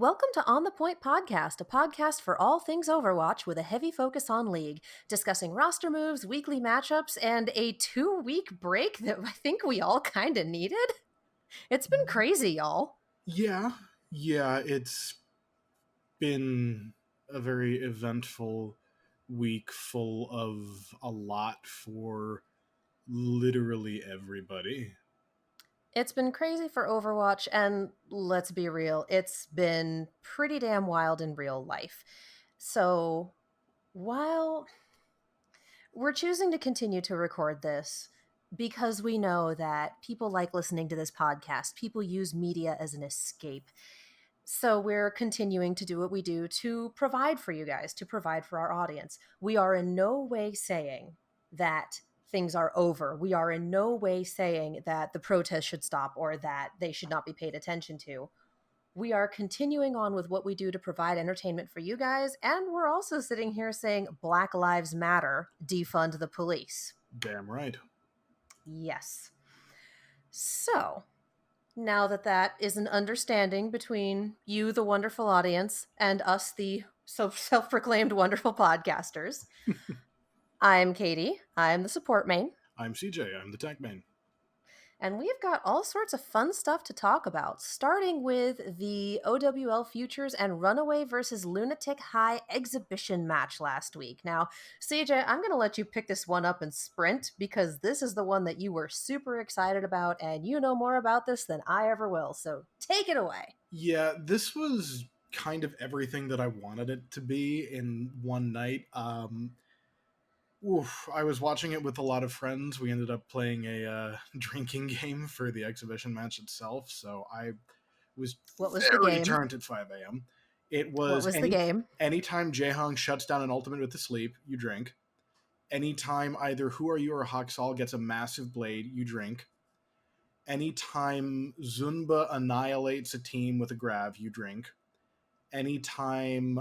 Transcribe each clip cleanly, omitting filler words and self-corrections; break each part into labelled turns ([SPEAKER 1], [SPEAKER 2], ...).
[SPEAKER 1] Welcome to On the Point Podcast, a podcast for all things Overwatch with a heavy focus on League, discussing roster moves, weekly matchups, and a 2-week break that I think we all kind of needed. It's been crazy, y'all.
[SPEAKER 2] Yeah, it's been a very eventful week full of a lot for literally everybody.
[SPEAKER 1] It's been crazy for Overwatch, and let's be real, it's been pretty damn wild in real life. So, while we're choosing to continue to record this because we know that people like listening to this podcast, people use media as an escape. So we're continuing to do what we do to provide for you guys, to provide for our audience. We are in no way saying that things are over. We are in no way saying that the protest should stop or that they should not be paid attention to. We are continuing on with what we do to provide entertainment for you guys, and we're also sitting here saying Black Lives Matter, defund the police.
[SPEAKER 2] Damn right.
[SPEAKER 1] Yes. So, now that that is an understanding between you, the wonderful audience, and us, the self-proclaimed wonderful podcasters, I'm Katie. I'm the support main.
[SPEAKER 2] I'm CJ. I'm the tank main.
[SPEAKER 1] And we've got all sorts of fun stuff to talk about, starting with the OWL Futures and Runaway versus Lunatic High exhibition match last week. Now, CJ, I'm going to let you pick this one up and sprint because this is the one that you were super excited about, and you know more about this than I ever will. So take it away.
[SPEAKER 2] Yeah, this was kind of everything that I wanted it to be in one night. I was watching it with a lot of friends. We ended up playing a drinking game for the exhibition match itself, so I was very turned at 5 a.m. It was,
[SPEAKER 1] the game?
[SPEAKER 2] Anytime Jaehong shuts down an ultimate with the sleep, you drink. Anytime either Who Are You or Haksal gets a massive blade, you drink. Anytime Zunba annihilates a team with a grav, you drink. Anytime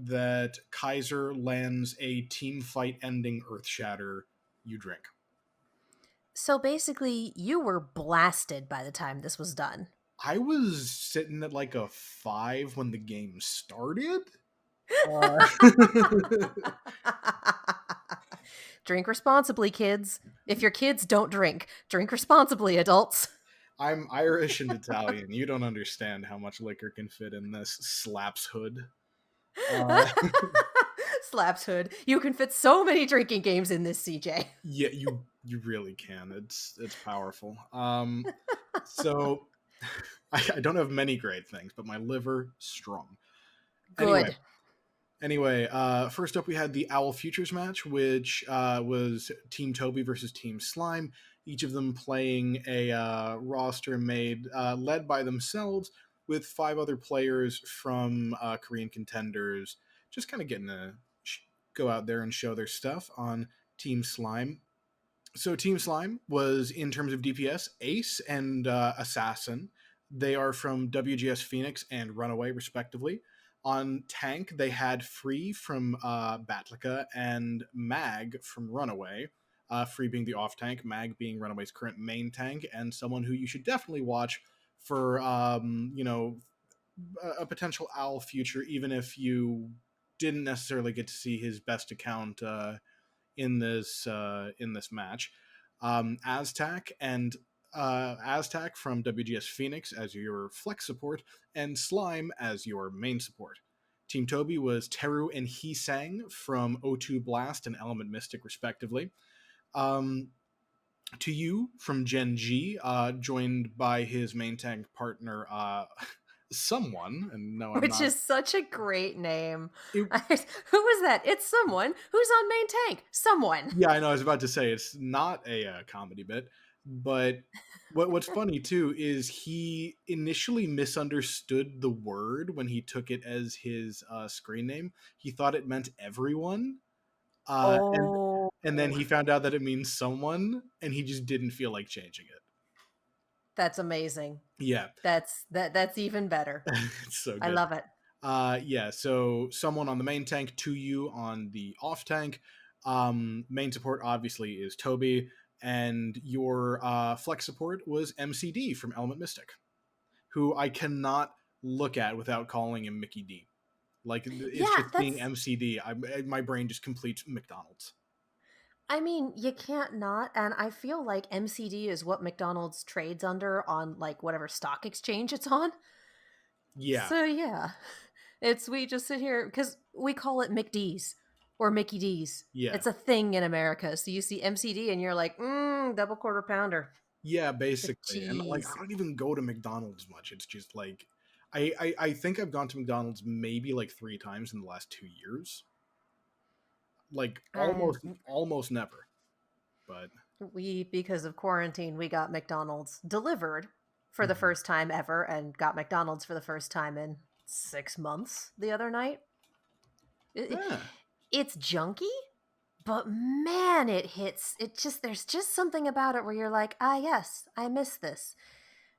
[SPEAKER 2] that Kaiser lands a team fight ending Earthshatter, you drink.
[SPEAKER 1] So basically, you were blasted by the time this was done.
[SPEAKER 2] I was sitting at like a 5 when the game started.
[SPEAKER 1] Drink responsibly, kids. If your kids don't drink, drink responsibly, adults.
[SPEAKER 2] I'm Irish and Italian. You don't understand how much liquor can fit in this slaps hood.
[SPEAKER 1] Slaps hood. You can fit so many drinking games in this, CJ.
[SPEAKER 2] Yeah, you really can. It's powerful. So I don't have many great things, but my liver strong.
[SPEAKER 1] Good.
[SPEAKER 2] Anyway, first up we had the Owl Futures match, which was Team Toby versus Team Slime. Each of them playing a roster led by themselves with 5 other players from Korean Contenders, just kind of getting to go out there and show their stuff on Team Slime. So Team Slime was, in terms of DPS, Ace and Assassin. They are from WGS Phoenix and Runaway, respectively. On tank, they had Free from Batlika and Mag from Runaway. Free being the off tank, Mag being Runaway's current main tank, and someone who you should definitely watch for, a potential Owl future, even if you didn't necessarily get to see his best account in this match. Aztac from WGS Phoenix as your flex support, and Slime as your main support. Team Toby was Teru and Heesang from O2 Blast and Element Mystic, respectively. To You from Gen G, joined by his main tank partner, Someone, and no,
[SPEAKER 1] Which is such a great name. Who was that? It's someone who's on main tank. Someone.
[SPEAKER 2] Yeah, I know. I was about to say it's not a comedy bit, but what's funny too is he initially misunderstood the word when he took it as his screen name. He thought it meant everyone, and then he found out that it means someone, and he just didn't feel like changing it.
[SPEAKER 1] That's amazing.
[SPEAKER 2] Yeah,
[SPEAKER 1] that's even better.
[SPEAKER 2] It's so good.
[SPEAKER 1] I love it.
[SPEAKER 2] Yeah, so Someone on the main tank, To You on the off tank. Main support obviously is Toby. and your flex support was MCD from Element Mystic, who I cannot look at without calling him Mickey D. Like, it's
[SPEAKER 1] Yeah,
[SPEAKER 2] just being
[SPEAKER 1] that's
[SPEAKER 2] MCD. My brain just completes McDonald's.
[SPEAKER 1] I mean, you can't not, and I feel like MCD is what McDonald's trades under on like whatever stock exchange it's on.
[SPEAKER 2] Yeah,
[SPEAKER 1] So yeah, it's we just sit here because we call it McD's or Mickey D's.
[SPEAKER 2] yeah,
[SPEAKER 1] It's a thing in America. So you see MCD and you're like, double quarter pounder
[SPEAKER 2] yeah.
[SPEAKER 1] with
[SPEAKER 2] Basically, and like, I
[SPEAKER 1] cheese.
[SPEAKER 2] don't even go to McDonald's much. It's just like, I think I've gone to McDonald's maybe like 3 times in the last 2 years. Like,
[SPEAKER 1] And
[SPEAKER 2] almost never. But
[SPEAKER 1] we, because of quarantine, we got McDonald's delivered for the
[SPEAKER 2] mhm.
[SPEAKER 1] first time ever and got McDonald's for the first time in 6 months the other night. It-
[SPEAKER 2] Yeah,
[SPEAKER 1] it's junky, but man, it hits. It just, there's just something about it where you're like, ah, yes, I miss this.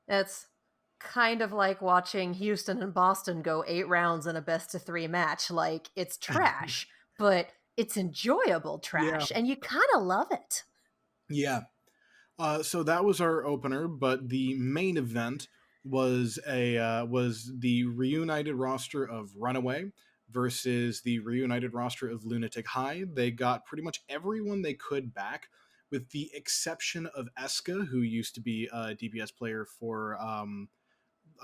[SPEAKER 1] It's kind of like watching Houston and Boston go 8 rounds in a best of three match. Like, it's trash, but it's enjoyable
[SPEAKER 2] yeah,
[SPEAKER 1] trash, and you kind of love it.
[SPEAKER 2] yeah. So that was our opener, but the main event was the reunited roster of Runaway versus the reunited roster of Lunatic High. They got pretty much everyone they could back, with the exception of Eska, who used to be a DPS player for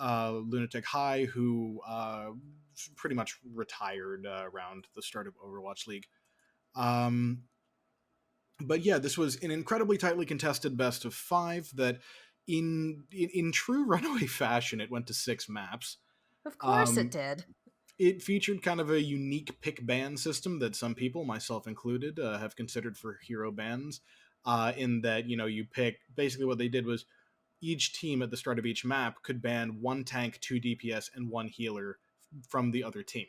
[SPEAKER 2] Lunatic High, who pretty much retired around the start of Overwatch League. Um, but yeah, this was an incredibly tightly contested best of five that, in true Runaway fashion, it went to 6 maps.
[SPEAKER 1] Of course it
[SPEAKER 2] Um,
[SPEAKER 1] did.
[SPEAKER 2] it featured kind of a unique pick ban system that some people, myself included, have considered for hero bans. In that, you pick, basically what they did was each team at the start of each map could ban one tank, 2 DPS, and one healer from the other team.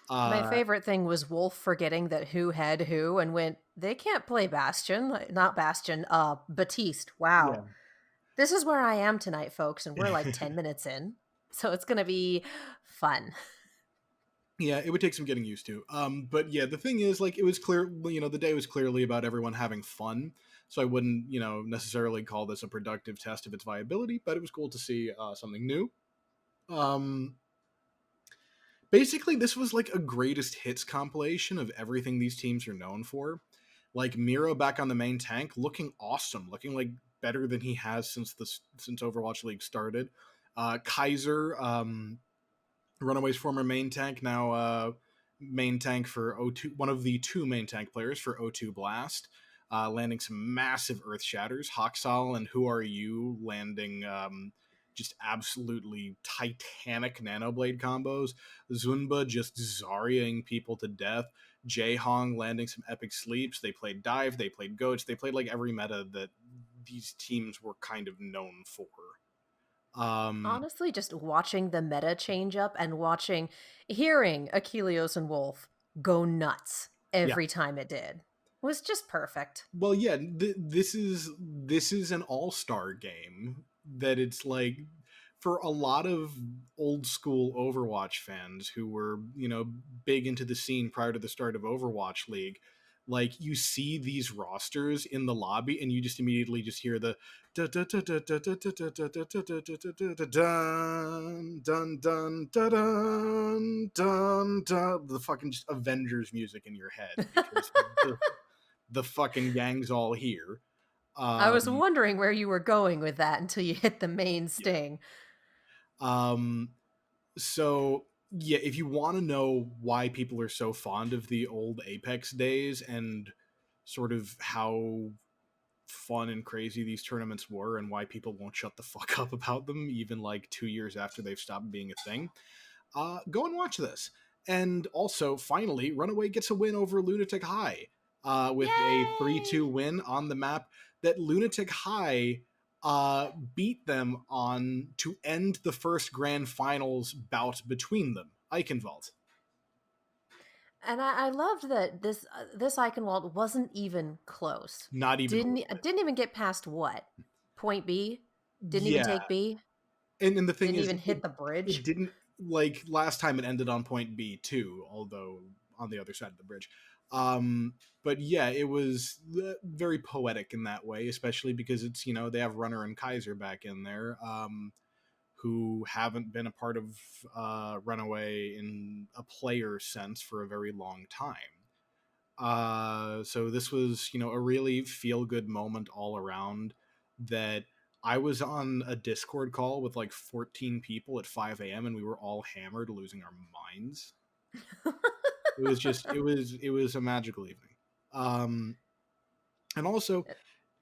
[SPEAKER 1] My
[SPEAKER 2] Uh,
[SPEAKER 1] favorite thing was Wolf forgetting that who had who and went, they can't play Bastion. Not Bastion, Batiste. Wow.
[SPEAKER 2] yeah.
[SPEAKER 1] This is where I am tonight, folks, and we're like 10 minutes in. So it's going to be fun.
[SPEAKER 2] Yeah, it would take some getting used to. But yeah, the thing is, like, it was clear, the day was clearly about everyone having fun. So I wouldn't, necessarily call this a productive test of its viability, but it was cool to see something new. Um, Basically, this was like a greatest hits compilation of everything these teams are known for. Like Miro back on the main tank, looking awesome, looking like better than he has since Overwatch League started. Kaiser, Runaway's former main tank, now main tank for O2, one of the two main tank players for O2 Blast, landing some massive Earth Shatters. Hoxal and Who Are You landing just absolutely titanic Nanoblade combos. Zunba just Zaryaing people to death. Jaehong landing some epic sleeps. They played Dive, they played Goats, they played like every meta that these teams were kind of known for. Um,
[SPEAKER 1] Honestly, just watching the meta change up and hearing Achilleos and Wolf go nuts
[SPEAKER 2] yeah.
[SPEAKER 1] every time it did was just perfect.
[SPEAKER 2] Well, yeah, this is an all-star game that it's like, for a lot of old school Overwatch fans who were, big into the scene prior to the start of Overwatch League, like, you see these rosters in the lobby and you just immediately just hear the dun dun dun dun dun dun, the fucking just Avengers music in your head, because the fucking gang's all here.
[SPEAKER 1] I was
[SPEAKER 2] Um,
[SPEAKER 1] wondering where you were going with that until you hit the main
[SPEAKER 2] yeah.
[SPEAKER 1] sting.
[SPEAKER 2] Um, so yeah, if you want to know why people are so fond of the old Apex days and sort of how fun and crazy these tournaments were and why people won't shut the fuck up about them even like 2 years after they've stopped being a thing, go and watch this. And also, finally, Runaway gets a win over Lunatic High, with a 3-2
[SPEAKER 1] Yay!
[SPEAKER 2] win on the map that Lunatic High beat them on to end the first grand finals bout between them. Eichenwald.
[SPEAKER 1] And I loved that this Eichenwald wasn't even close.
[SPEAKER 2] Not even a
[SPEAKER 1] Didn't
[SPEAKER 2] little bit.
[SPEAKER 1] didn't even get past what? Point B? Didn't even
[SPEAKER 2] Yeah.
[SPEAKER 1] take B?
[SPEAKER 2] And the thing
[SPEAKER 1] Didn't
[SPEAKER 2] is,
[SPEAKER 1] even hit the
[SPEAKER 2] it
[SPEAKER 1] bridge?
[SPEAKER 2] didn't, like last time it ended on point B too, although on the other side of the bridge. But yeah, it was very poetic in that way, especially because it's, they have Runner and Kaiser back in there, who haven't been a part of Runaway in a player sense for a very long time. So this was, a really feel good moment all around. That I was on a Discord call with like 14 people at 5 a.m. and we were all hammered, losing our minds. It was a magical evening. Um, and also,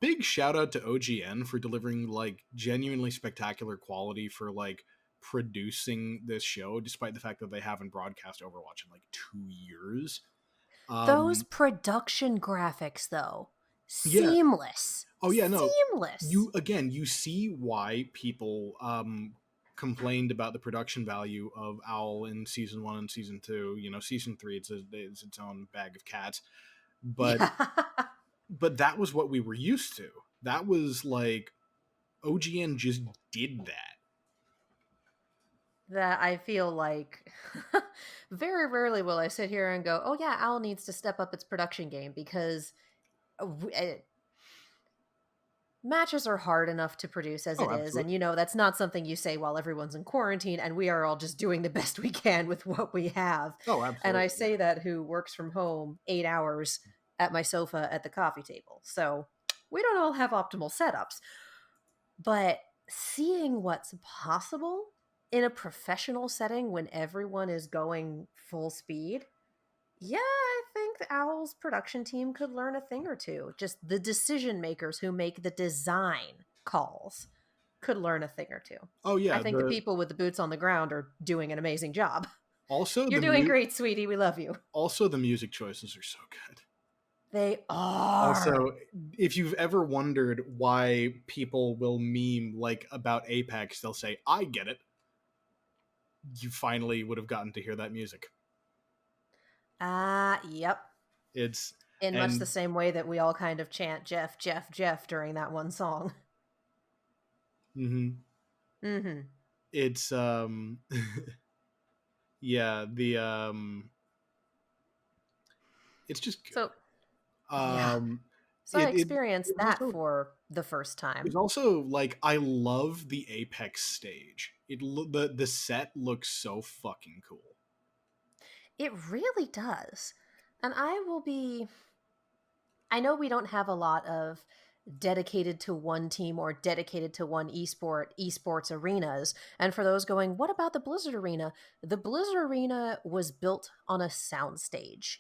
[SPEAKER 2] big shout out to OGN for delivering like genuinely spectacular quality for like producing this show, despite the fact that they haven't broadcast Overwatch in like 2 years.
[SPEAKER 1] Those
[SPEAKER 2] Um,
[SPEAKER 1] production graphics, though,
[SPEAKER 2] yeah.
[SPEAKER 1] seamless.
[SPEAKER 2] Oh yeah. No.
[SPEAKER 1] Seamless.
[SPEAKER 2] You see why people complained about the production value of Owl in season 1 and season 2. Season 3 it's its own bag of cats, but
[SPEAKER 1] Yeah.
[SPEAKER 2] that was what we were used to. That was like OGN just did that.
[SPEAKER 1] That I feel like very rarely will I sit here and go, oh yeah, Owl needs to step up its production game, because matches are hard enough to produce as
[SPEAKER 2] Oh,
[SPEAKER 1] it is. And,
[SPEAKER 2] absolutely.
[SPEAKER 1] that's not something you say while everyone's in quarantine and we are all just doing the best we can with what we have.
[SPEAKER 2] Oh,
[SPEAKER 1] And I
[SPEAKER 2] absolutely. Yeah.
[SPEAKER 1] say that who works from home 8 hours at my sofa at the coffee table. So we don't all have optimal setups. But seeing what's possible in a professional setting when everyone is going full speed, yeah, I think the Owl's production team could learn a thing or two. Just the decision makers who make the design calls could learn a thing or two.
[SPEAKER 2] Oh
[SPEAKER 1] I
[SPEAKER 2] yeah.
[SPEAKER 1] think the
[SPEAKER 2] The
[SPEAKER 1] people with the boots on the ground are doing an amazing job.
[SPEAKER 2] also
[SPEAKER 1] You're
[SPEAKER 2] the
[SPEAKER 1] doing great, sweetie. We love you.
[SPEAKER 2] music choices are so good.
[SPEAKER 1] They are.
[SPEAKER 2] Also, if you've ever wondered why people will meme like about Apex, they'll say, "I get it." You finally would have gotten to hear that music.
[SPEAKER 1] Yep.
[SPEAKER 2] It's
[SPEAKER 1] In much the
[SPEAKER 2] and
[SPEAKER 1] same way that we all kind of chant Jeff, Jeff, Jeff during that one song.
[SPEAKER 2] mhm.
[SPEAKER 1] Mm-hmm.
[SPEAKER 2] It's yeah, it's just
[SPEAKER 1] So,
[SPEAKER 2] good.
[SPEAKER 1] yeah. So I
[SPEAKER 2] It
[SPEAKER 1] experienced
[SPEAKER 2] was
[SPEAKER 1] that
[SPEAKER 2] also
[SPEAKER 1] for the first time.
[SPEAKER 2] like I love the Apex stage. The set looks so fucking cool.
[SPEAKER 1] It really does. And I know we don't have a lot of dedicated to one team or dedicated to one esports arenas. And for those going, what about the Blizzard Arena? The Blizzard Arena was built on a soundstage.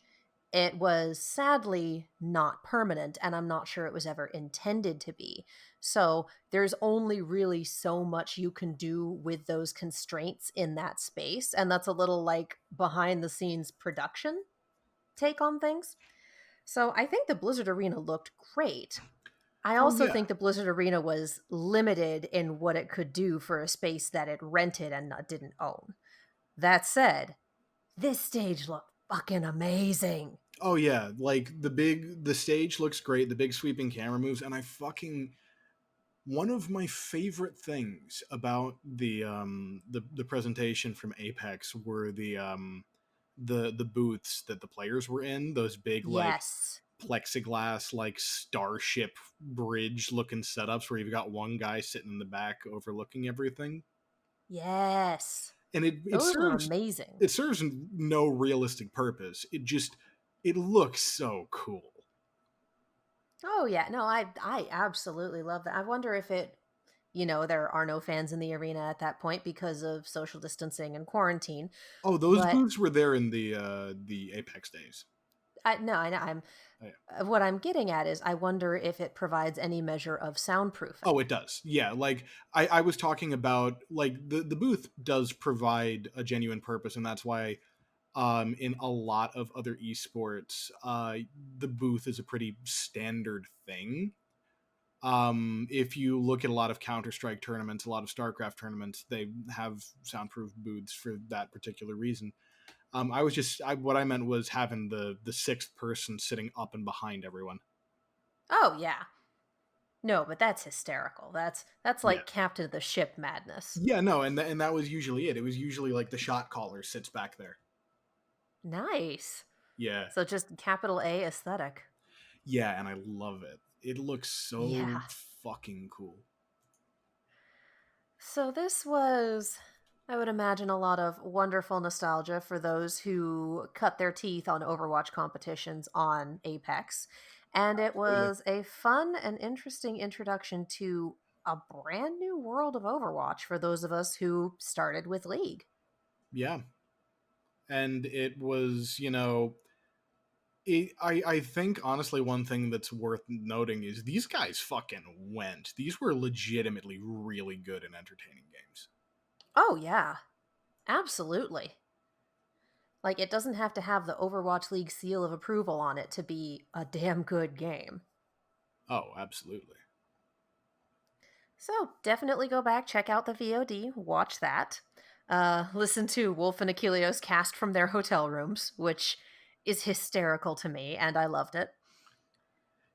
[SPEAKER 1] It was sadly not permanent, and I'm not sure it was ever intended to be. So there's only really so much you can do with those constraints in that space. And that's a little like behind the scenes production take on things. So I think the Blizzard Arena looked great. I
[SPEAKER 2] Oh
[SPEAKER 1] also
[SPEAKER 2] yeah.
[SPEAKER 1] think the Blizzard Arena was limited in what it could do for a space that it rented and didn't own. That said, this stage looked fucking amazing.
[SPEAKER 2] Oh yeah, like the stage looks great, the big sweeping camera moves, and I fucking one of my favorite things about the presentation from Apex were the booths that the players were in, those big like
[SPEAKER 1] Yes.
[SPEAKER 2] plexiglass like starship bridge looking setups where you've got one guy sitting in the back overlooking everything.
[SPEAKER 1] Yes.
[SPEAKER 2] And it
[SPEAKER 1] Those were
[SPEAKER 2] serves
[SPEAKER 1] amazing.
[SPEAKER 2] it serves no realistic purpose. It looks so cool.
[SPEAKER 1] Oh yeah, no, I absolutely love that. I wonder if there are no fans in the arena at that point because of social distancing and quarantine.
[SPEAKER 2] Oh, those
[SPEAKER 1] But
[SPEAKER 2] booths were there in the Apex days.
[SPEAKER 1] no, I know.
[SPEAKER 2] Oh, yeah.
[SPEAKER 1] What I'm getting at is I wonder if it provides any measure of
[SPEAKER 2] Oh,
[SPEAKER 1] soundproofing.
[SPEAKER 2] it does. Yeah, like I was talking about like the booth does provide a genuine purpose, and that's why in a lot of other esports, the booth is a pretty standard thing. If you look at a lot of Counter-Strike tournaments, a lot of StarCraft tournaments, they have soundproof booths for that particular reason. What I meant was having the sixth person sitting up and behind everyone.
[SPEAKER 1] Oh yeah. No, but that's hysterical. That's
[SPEAKER 2] Yeah.
[SPEAKER 1] like captain of the ship madness.
[SPEAKER 2] Yeah, no, and that was usually it. It was usually like the shot caller sits back there.
[SPEAKER 1] Nice.
[SPEAKER 2] Yeah.
[SPEAKER 1] So just capital A aesthetic.
[SPEAKER 2] Yeah, and I love it. It looks so
[SPEAKER 1] Yeah.
[SPEAKER 2] fucking cool.
[SPEAKER 1] So this was, I would imagine, a lot of wonderful nostalgia for those who cut their teeth on Overwatch competitions on Apex. And it
[SPEAKER 2] Absolutely.
[SPEAKER 1] was a fun and interesting introduction to a brand new world of Overwatch for those of us who started with League.
[SPEAKER 2] Yeah. And it was, I think honestly one thing that's worth noting is these guys fucking went. These were legitimately really good and entertaining games.
[SPEAKER 1] Oh, yeah, absolutely. Like, it doesn't have to have the Overwatch League seal of approval on it to be a damn good game.
[SPEAKER 2] Oh, absolutely.
[SPEAKER 1] So definitely go back, check out the VOD, watch that. Listen to Wolf and Achilleos cast from their hotel rooms, which is hysterical to me, and I loved it.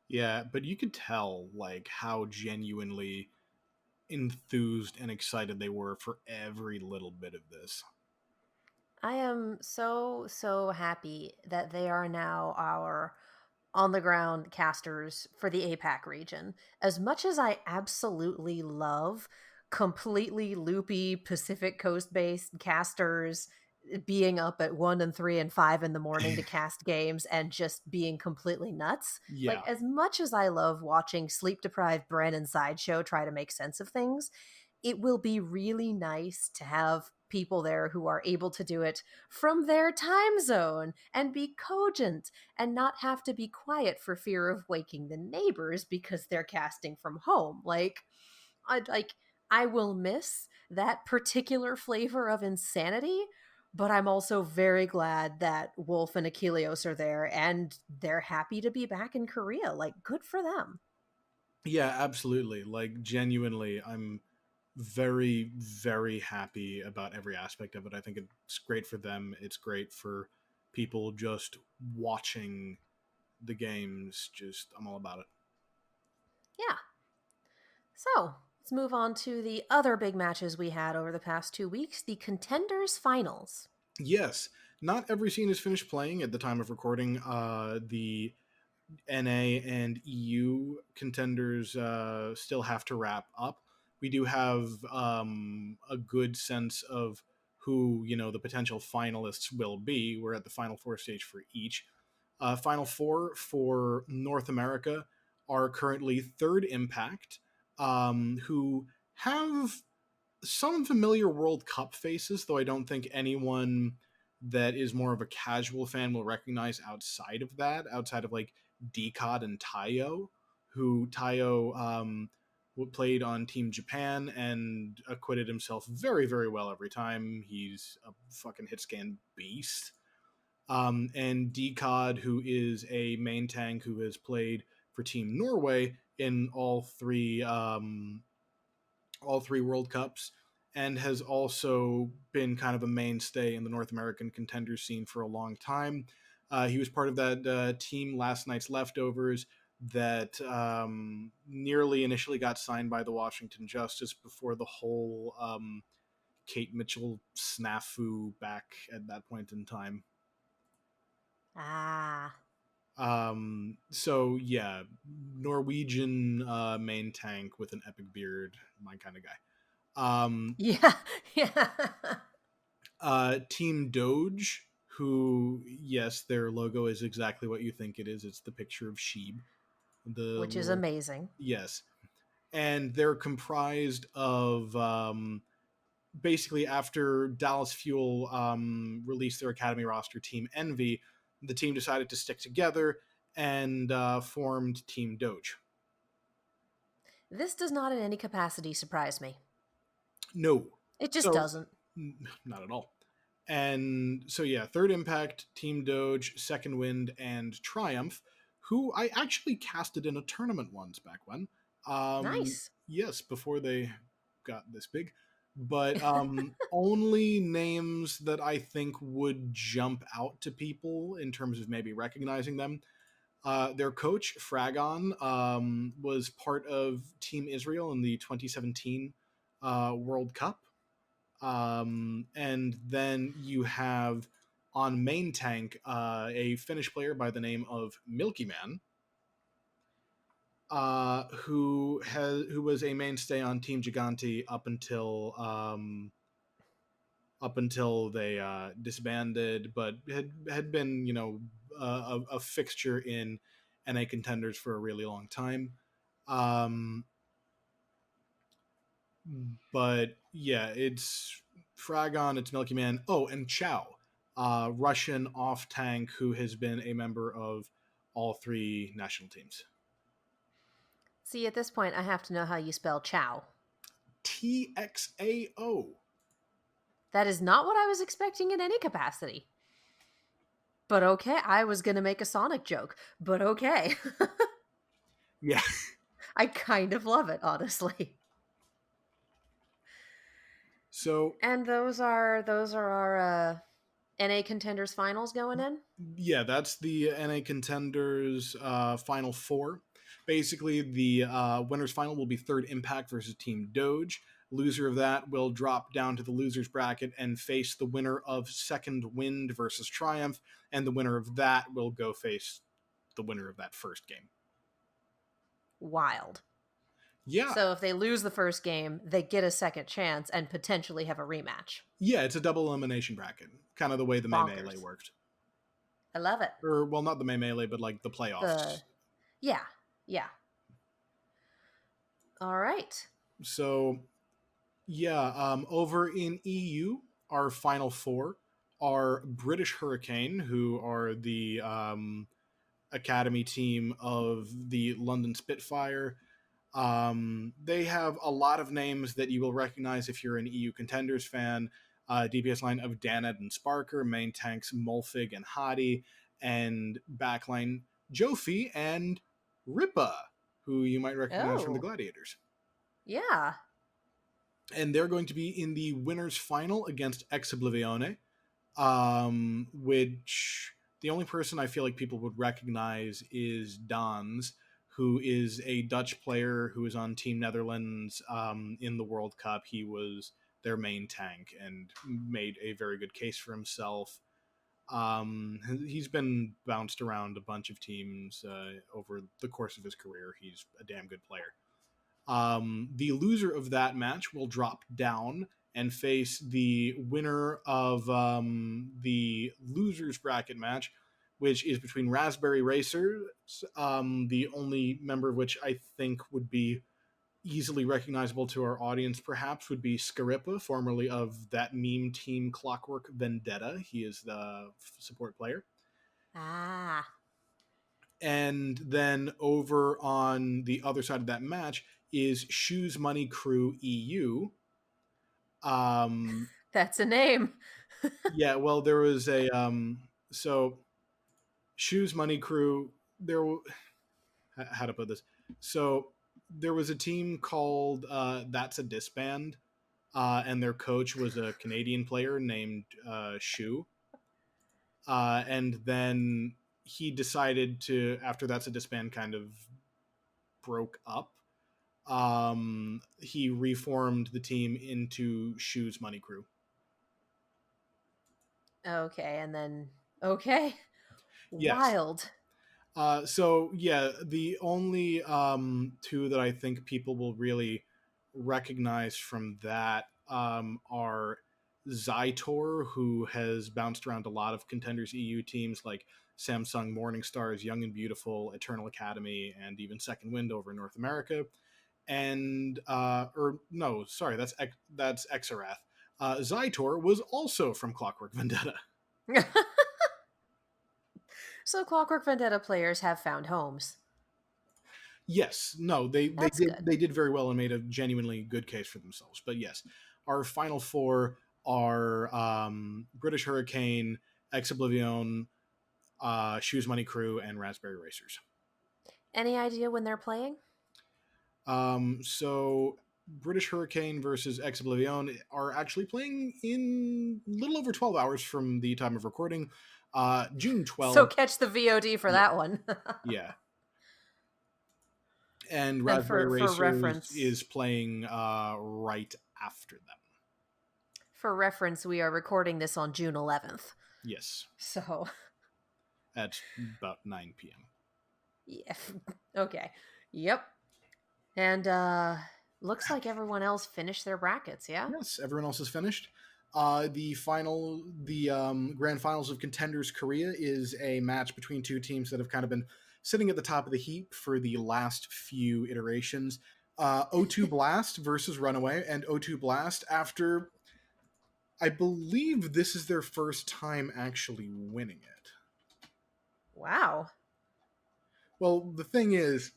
[SPEAKER 2] Yeah, but you could tell like how genuinely enthused and excited they were for every little bit of this.
[SPEAKER 1] I am so, so happy that they are now our on the ground casters for the APAC region. As much as I absolutely love completely loopy Pacific Coast based casters being up at 1 and 3 and 5 in the morning to cast games and just being completely nuts. Like,
[SPEAKER 2] Yeah.
[SPEAKER 1] as much as I love watching sleep deprived Bren and Sideshow try to make sense of things, it will be really nice to have people there who are able to do it from their time zone and be cogent and not have to be quiet for fear of waking the neighbors because they're casting from home. I will miss that particular flavor of insanity, but I'm also very glad that Wolf and Achilleos are there and they're happy to be back in Korea. Like, good for them.
[SPEAKER 2] Yeah, absolutely. Like genuinely, I'm very, very happy about every aspect of it. I think it's great for them. It's great for people just watching the games. Just, I'm all about it.
[SPEAKER 1] Yeah. So, let's move on to the other big matches we had over the past 2 weeks, the Contenders Finals.
[SPEAKER 2] Yes, not every scene is finished playing at the time of recording. The NA and EU contenders still have to wrap up. We do have a good sense of who the potential finalists will be. We're at the final four stage for each. Final four for North America are currently Third Impact, who have some familiar World Cup faces, though I don't think anyone that is more of a casual fan will recognize outside of that, outside of like Decod and Tayo, who Tayo played on Team Japan and acquitted himself very, very well every time. He's a fucking hit scan beast. And Decod, who is a main tank who has played for Team Norway in all three World Cups, and has also been kind of a mainstay in the North American contender scene for a long time. He was part of that team Last Night's Leftovers that nearly initially got signed by the Washington Justice before the whole Kate Mitchell snafu back at that point in time.
[SPEAKER 1] Ah.
[SPEAKER 2] So yeah, Norwegian main tank with an epic beard, my kind of guy.
[SPEAKER 1] Yeah. Yeah.
[SPEAKER 2] Team Doge, who, yes, their logo is exactly what you think it is. It's the picture of Sheeb, the
[SPEAKER 1] Which is
[SPEAKER 2] little,
[SPEAKER 1] amazing.
[SPEAKER 2] yes. And they're comprised of basically after Dallas Fuel released their Academy roster, Team Envy, the team decided to stick together and formed Team Doge.
[SPEAKER 1] This does not in any capacity surprise me.
[SPEAKER 2] No.
[SPEAKER 1] It just
[SPEAKER 2] So,
[SPEAKER 1] doesn't.
[SPEAKER 2] not at all. And so, yeah, Third Impact, Team Doge, Second Wind, and Triumph, who I actually casted in a tournament once back when.
[SPEAKER 1] Nice.
[SPEAKER 2] Yes, before they got this big. But only names that I think would jump out to people in terms of maybe recognizing them. Their coach, Fragon, was part of Team Israel in the 2017 World Cup. And then you have On main tank, a Finnish player by the name of Milky Man, who was a mainstay on Team Gigante up until they disbanded, but had been a fixture in NA Contenders for a really long time. But yeah, it's Fragon, it's Milky Man. Oh, and Chow, Russian off tank who has been a member of all three national teams.
[SPEAKER 1] See, at this point, I have to know how you spell Chow.
[SPEAKER 2] TXAO.
[SPEAKER 1] That is not what I was expecting in any capacity. But okay, I was going to make a Sonic joke, but okay.
[SPEAKER 2] Yeah.
[SPEAKER 1] I kind of love it, honestly.
[SPEAKER 2] So
[SPEAKER 1] And those are our NA Contenders Finals going in?
[SPEAKER 2] yeah, that's the NA Contenders Final Four. Basically, the winners final will be Third Impact versus Team Doge. Loser of that will drop down to the losers bracket and face the winner of Second Wind versus Triumph, and the winner of that will go face the winner of that first game.
[SPEAKER 1] Wild.
[SPEAKER 2] Yeah.
[SPEAKER 1] So if they lose the first game, they get a second chance and potentially have a rematch.
[SPEAKER 2] Yeah, it's a double elimination bracket, kind of the way the May Melee worked.
[SPEAKER 1] I love it.
[SPEAKER 2] Or, well, not the May Melee, but like the playoffs.
[SPEAKER 1] Yeah. All right.
[SPEAKER 2] So, yeah, over in EU, our final four are British Hurricane, who are the academy team of the London Spitfire. They have a lot of names that you will recognize if you're an EU Contenders fan. DPS line of Danad and Sparker, main tanks Mulfig and Hadi, and backline Jofi and Ripa, who you might recognize from the Gladiators.
[SPEAKER 1] Yeah.
[SPEAKER 2] And they're going to be in the winners final against Ex Oblivione, which the only person I feel like people would recognize is Dans, who is a Dutch player who is on Team Netherlands in the World Cup. He was their main tank and made a very good case for himself. He's been bounced around a bunch of teams over the course of his career. He's a damn good player. The loser of that match will drop down and face the winner of the losers bracket match, which is between Raspberry Racers, the only member of which I think would be easily recognizable to our audience, perhaps, would be Scarippa, formerly of that meme team Clockwork Vendetta. He is the support player.
[SPEAKER 1] Ah.
[SPEAKER 2] And then over on the other side of that match is Shoes Money Crew EU.
[SPEAKER 1] That's a name.
[SPEAKER 2] Yeah, well, there was a so Shoes Money Crew. How to put this? So there was a team called That's a Disband, and their coach was a Canadian player named Shoe. And then he decided to, after That's a Disband kind of broke up, he reformed the team into Shoes Money Crew.
[SPEAKER 1] Okay, and then
[SPEAKER 2] Yes.
[SPEAKER 1] Wild.
[SPEAKER 2] So yeah, the only two that I think people will really recognize from that are Zytor, who has bounced around a lot of Contenders EU teams like Samsung Morning Stars, Young and Beautiful, Eternal Academy, and even Second Wind over in North America. And that's Exarath. Zytor was also from Clockwork Vendetta.
[SPEAKER 1] So Clockwork Vendetta players have found homes.
[SPEAKER 2] Yes, no, they did very well and made a genuinely good case for themselves. But yes, our final four are British Hurricane, Ex Oblivion, Shoes Money Crew, and Raspberry Racers.
[SPEAKER 1] Any idea when they're playing?
[SPEAKER 2] So British Hurricane versus Ex Oblivion are actually playing in a little over 12 hours from the time of recording. June 12th.
[SPEAKER 1] So catch the VOD for that one.
[SPEAKER 2] Yeah. And Raspberry Racers
[SPEAKER 1] reference,
[SPEAKER 2] is playing right after them.
[SPEAKER 1] For reference, we are recording this on June 11th.
[SPEAKER 2] Yes,
[SPEAKER 1] So,
[SPEAKER 2] at about 9 p.m.
[SPEAKER 1] yeah. Okay. Yep. And looks like everyone else finished their brackets, yeah?
[SPEAKER 2] Yes, everyone else is finished. The grand finals of Contenders Korea is a match between two teams that have kind of been sitting at the top of the heap for the last few iterations. O2 Blast versus Runaway, and O2 Blast, after I believe this is their first time actually winning it.
[SPEAKER 1] Wow.
[SPEAKER 2] Well, the thing is,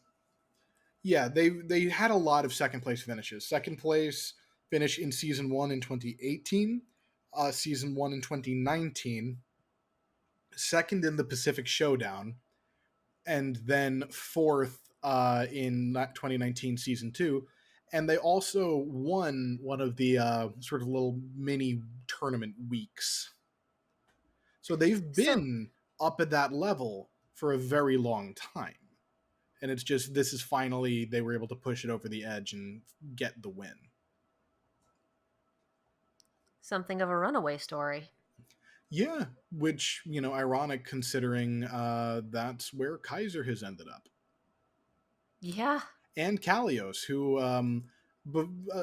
[SPEAKER 2] yeah, they had a lot of second place finishes. Second place finish in season 1 in 2018, season 1 in 2019, second in the Pacific Showdown, and then fourth in 2019 season 2. And they also won one of the sort of little mini tournament weeks. So they've
[SPEAKER 1] So,
[SPEAKER 2] been up at that level for a very long time. And it's just, this is finally, they were able to push it over the edge and get the win.
[SPEAKER 1] something of a runaway story.
[SPEAKER 2] Yeah, which, ironic considering that's where Kaiser has ended up.
[SPEAKER 1] Yeah.
[SPEAKER 2] And Kalios, who,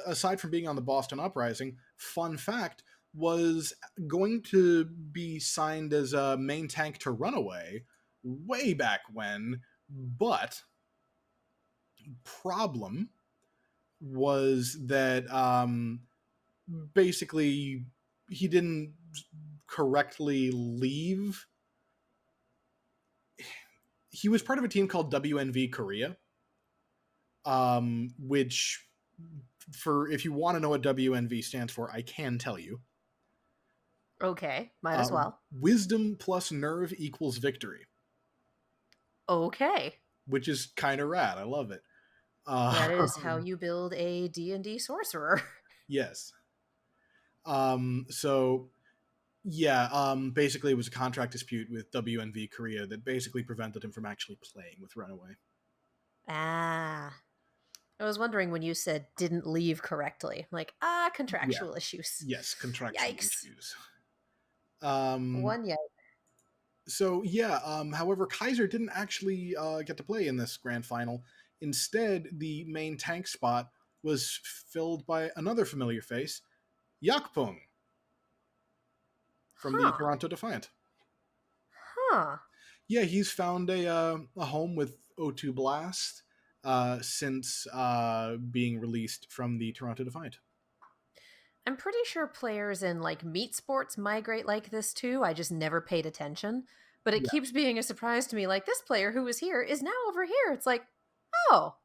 [SPEAKER 2] aside from being on the Boston Uprising, fun fact, was going to be signed as a main tank to Runaway way back when, but problem was that basically he didn't correctly leave. He was part of a team called WNV Korea, which, for if you want to know what WNV stands for, I can tell you.
[SPEAKER 1] Okay. Might as well.
[SPEAKER 2] Wisdom plus nerve equals victory,
[SPEAKER 1] Okay.
[SPEAKER 2] which is kind of rad. I love it.
[SPEAKER 1] That is how you build a D&D sorcerer.
[SPEAKER 2] Yes. So yeah, basically it was a contract dispute with WNV Korea that basically prevented him from actually playing with Runaway.
[SPEAKER 1] Ah. I was wondering when you said didn't leave correctly. Like,
[SPEAKER 2] Yeah.
[SPEAKER 1] contractual issues.
[SPEAKER 2] Yes, contractual
[SPEAKER 1] Yikes.
[SPEAKER 2] issues. Um,
[SPEAKER 1] One yet.
[SPEAKER 2] so yeah, however, Kaiser didn't actually get to play in this grand final. Instead, the main tank spot was filled by another familiar face, Yakpung from the
[SPEAKER 1] Huh.
[SPEAKER 2] Toronto Defiant.
[SPEAKER 1] Huh.
[SPEAKER 2] Yeah, he's found a home with O2 Blast since being released from the Toronto Defiant.
[SPEAKER 1] I'm pretty sure players in like meat sports migrate like this too. I just never paid attention. But it
[SPEAKER 2] Yeah,
[SPEAKER 1] keeps being a surprise to me. Like, this player who was here is now over here. It's like, oh,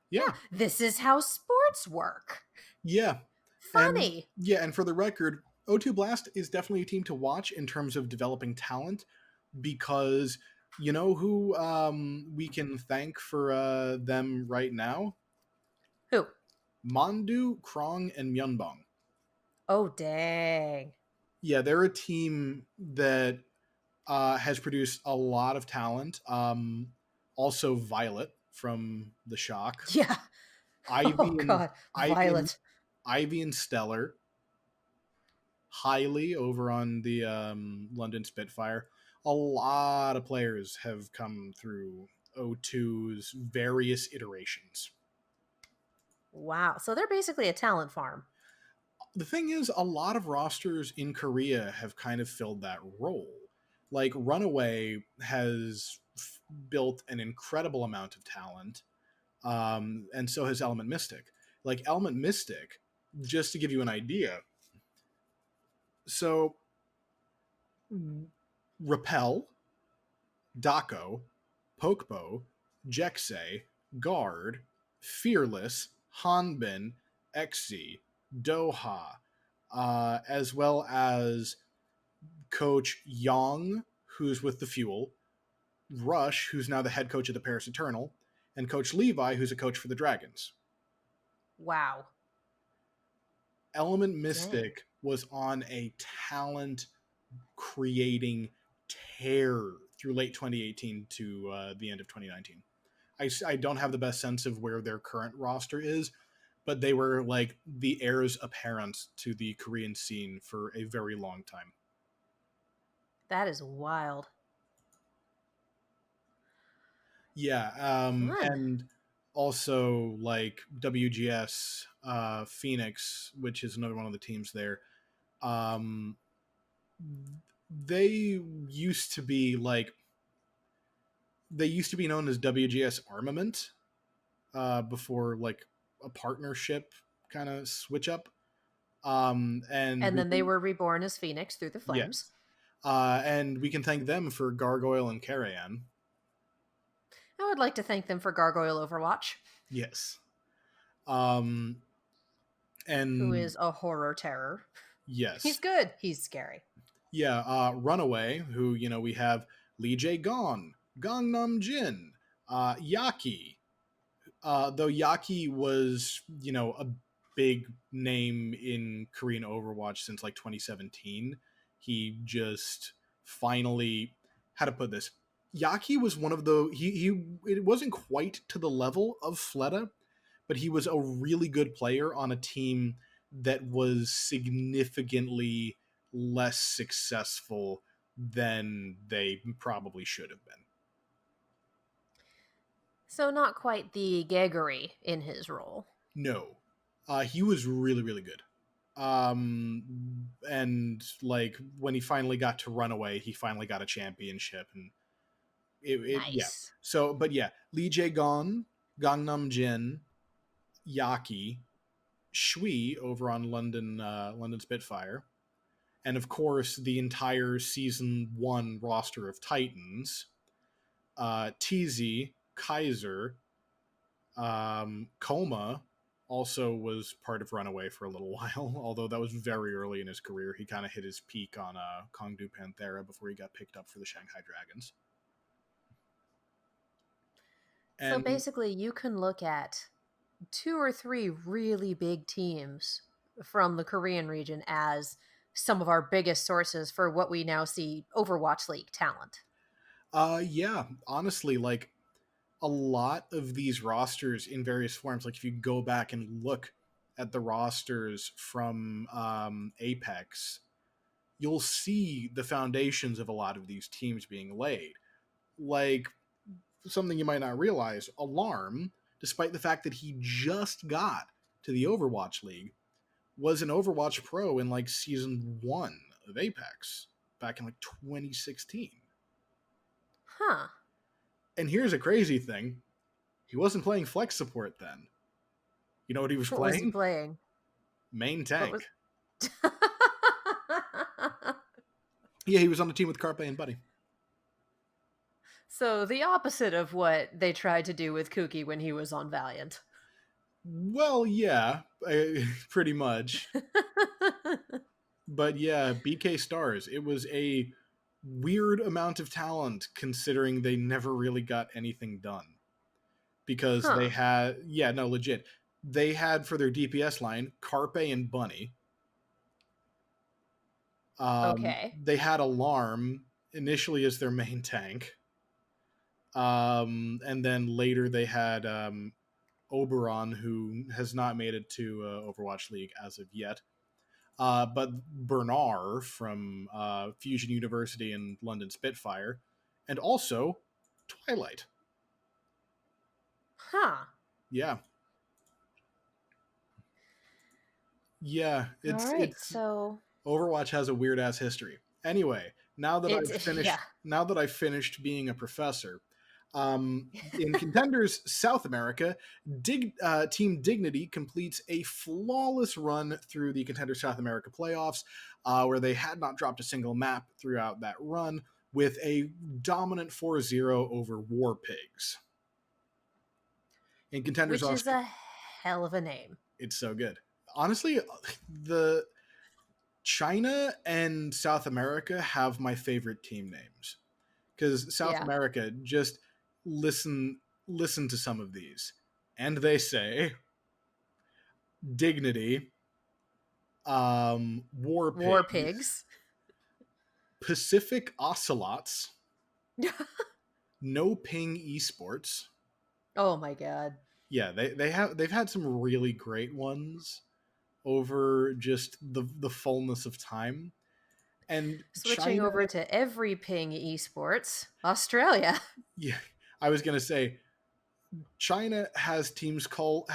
[SPEAKER 2] yeah,
[SPEAKER 1] yeah, this is how sports work.
[SPEAKER 2] yeah, and
[SPEAKER 1] Funny.
[SPEAKER 2] yeah, and for the record, O2 Blast is definitely a team to watch in terms of developing talent, because you know who we can thank for them right now?
[SPEAKER 1] Who?
[SPEAKER 2] Mandu, Krong, and Myunbong.
[SPEAKER 1] Oh, dang.
[SPEAKER 2] Yeah, they're a team that has produced a lot of talent. Also, Violet from the Shock,
[SPEAKER 1] Yeah. Oh,
[SPEAKER 2] Ivy and
[SPEAKER 1] God.
[SPEAKER 2] Ivy and
[SPEAKER 1] Violet.
[SPEAKER 2] Ivy and Stellar, Highly over on the London Spitfire. A lot of players have come through O2's various iterations.
[SPEAKER 1] Wow. So they're basically a talent farm.
[SPEAKER 2] The thing is, a lot of rosters in Korea have kind of filled that role. Like Runaway has built an incredible amount of talent, and so has Element Mystic. Like Element Mystic, just to give you an idea. So, Repel, Dako, Pokebo, Jekse, Guard, Fearless, Hanbin, Xe, Doha, as well as Coach Yang, who's with the Fuel, Rush, who's now the head coach of the Paris Eternal, and Coach Levi, who's a coach for the Dragons.
[SPEAKER 1] Wow.
[SPEAKER 2] Element
[SPEAKER 1] Dang.
[SPEAKER 2] Mystic was on a talent creating tear through late 2018 to the end of 2019. I don't have the best sense of where their current roster is, but they were like the heirs apparent to the Korean scene for a very long time.
[SPEAKER 1] That is wild.
[SPEAKER 2] Yeah,
[SPEAKER 1] Fun.
[SPEAKER 2] and also like WGS Phoenix, which is another one of the teams there. Um, they used to be like they used to be known as WGS Armament before like a partnership kind of switch up. And
[SPEAKER 1] And
[SPEAKER 2] we
[SPEAKER 1] then they
[SPEAKER 2] can
[SPEAKER 1] were reborn as Phoenix through the
[SPEAKER 2] Yes,
[SPEAKER 1] flames.
[SPEAKER 2] and we can thank them for Gargoyle and Carayan.
[SPEAKER 1] I would like to thank them for Gargoyle Overwatch,
[SPEAKER 2] Yes, um,
[SPEAKER 1] who
[SPEAKER 2] and
[SPEAKER 1] is a horror terror. He's
[SPEAKER 2] yes,
[SPEAKER 1] good. He's scary.
[SPEAKER 2] yeah, Runaway, who we have Lee Jae Gon, Gangnam Jin, Yaki. Though Yaki was a big name in Korean Overwatch since like 2017, he just finally, how to put this, Yaki was one of the he it wasn't quite to the level of Fleta, but he was a really good player on a team that was significantly less successful than they probably should have been.
[SPEAKER 1] So, not quite the gaggery in his role.
[SPEAKER 2] No, he was really really good. And like when he finally got to Runaway, he finally got a championship, and yeah.
[SPEAKER 1] Nice.
[SPEAKER 2] So, but yeah, Lee Jae Gon, Gangnam Jin, Yaki, Shui over on London Spitfire, and of course the entire season 1 roster of Titans, TZ, Kaiser, Coma also was part of Runaway for a little while, although that was very early in his career. He kind of hit his peak on Kongdu Panthera before he got picked up for the Shanghai Dragons.
[SPEAKER 1] So,
[SPEAKER 2] And
[SPEAKER 1] basically, you can look at 2 or 3 really big teams from the Korean region as some of our biggest sources for what we now see Overwatch League talent.
[SPEAKER 2] yeah, honestly, like a lot of these rosters in various forms, like if you go back and look at the rosters from Apex, you'll see the foundations of a lot of these teams being laid. Like something you might not realize, Alarm, despite the fact that he just got to the Overwatch League, was an Overwatch pro in like season 1 of Apex back in like 2016.
[SPEAKER 1] Huh.
[SPEAKER 2] And here's a crazy thing, he wasn't playing flex support then. You know what he was
[SPEAKER 1] What was he
[SPEAKER 2] playing?
[SPEAKER 1] playing?
[SPEAKER 2] Main
[SPEAKER 1] What
[SPEAKER 2] tank.
[SPEAKER 1] was.
[SPEAKER 2] Yeah, he was on the team with Carpe and Buddy.
[SPEAKER 1] So, the opposite of what they tried to do with Kuki when he was on Valiant.
[SPEAKER 2] Well, yeah, pretty much. But yeah, BK Stars, it was a weird amount of talent considering they never really got anything done. Because they
[SPEAKER 1] Huh.
[SPEAKER 2] had, yeah, no, legit. They had for their DPS line Carpe and Bunny.
[SPEAKER 1] Okay.
[SPEAKER 2] They had Alarm initially as their main tank. And then later they had Oberon, who has not made it to Overwatch League as of yet. But Bernard from Fusion University and London Spitfire, and also Twilight.
[SPEAKER 1] Huh.
[SPEAKER 2] Yeah, yeah.
[SPEAKER 1] All right.
[SPEAKER 2] It's
[SPEAKER 1] So,
[SPEAKER 2] Overwatch has a weird ass history. Anyway, now that
[SPEAKER 1] it's.
[SPEAKER 2] I've
[SPEAKER 1] Yeah.
[SPEAKER 2] finished being a professor, in Contenders South America, Team Dignity completes a flawless run through the Contenders South America playoffs, where they had not dropped a single map throughout that run, with a dominant 4-0 over War Pigs. In Contenders
[SPEAKER 1] Which is
[SPEAKER 2] Australia,
[SPEAKER 1] a hell of a name.
[SPEAKER 2] it's so good. Honestly, the China and South America have my favorite team names, because South
[SPEAKER 1] Yeah.
[SPEAKER 2] America, just listen to some of these, and they say Dignity, War
[SPEAKER 1] War
[SPEAKER 2] Pigs,
[SPEAKER 1] pigs.
[SPEAKER 2] Pacific Ocelots, No Ping Esports.
[SPEAKER 1] Oh my god.
[SPEAKER 2] Yeah, they've had some really great ones over just the fullness of time. And
[SPEAKER 1] Switching
[SPEAKER 2] China,
[SPEAKER 1] over to every ping esports, Australia.
[SPEAKER 2] yeah, I was gonna say China has a team called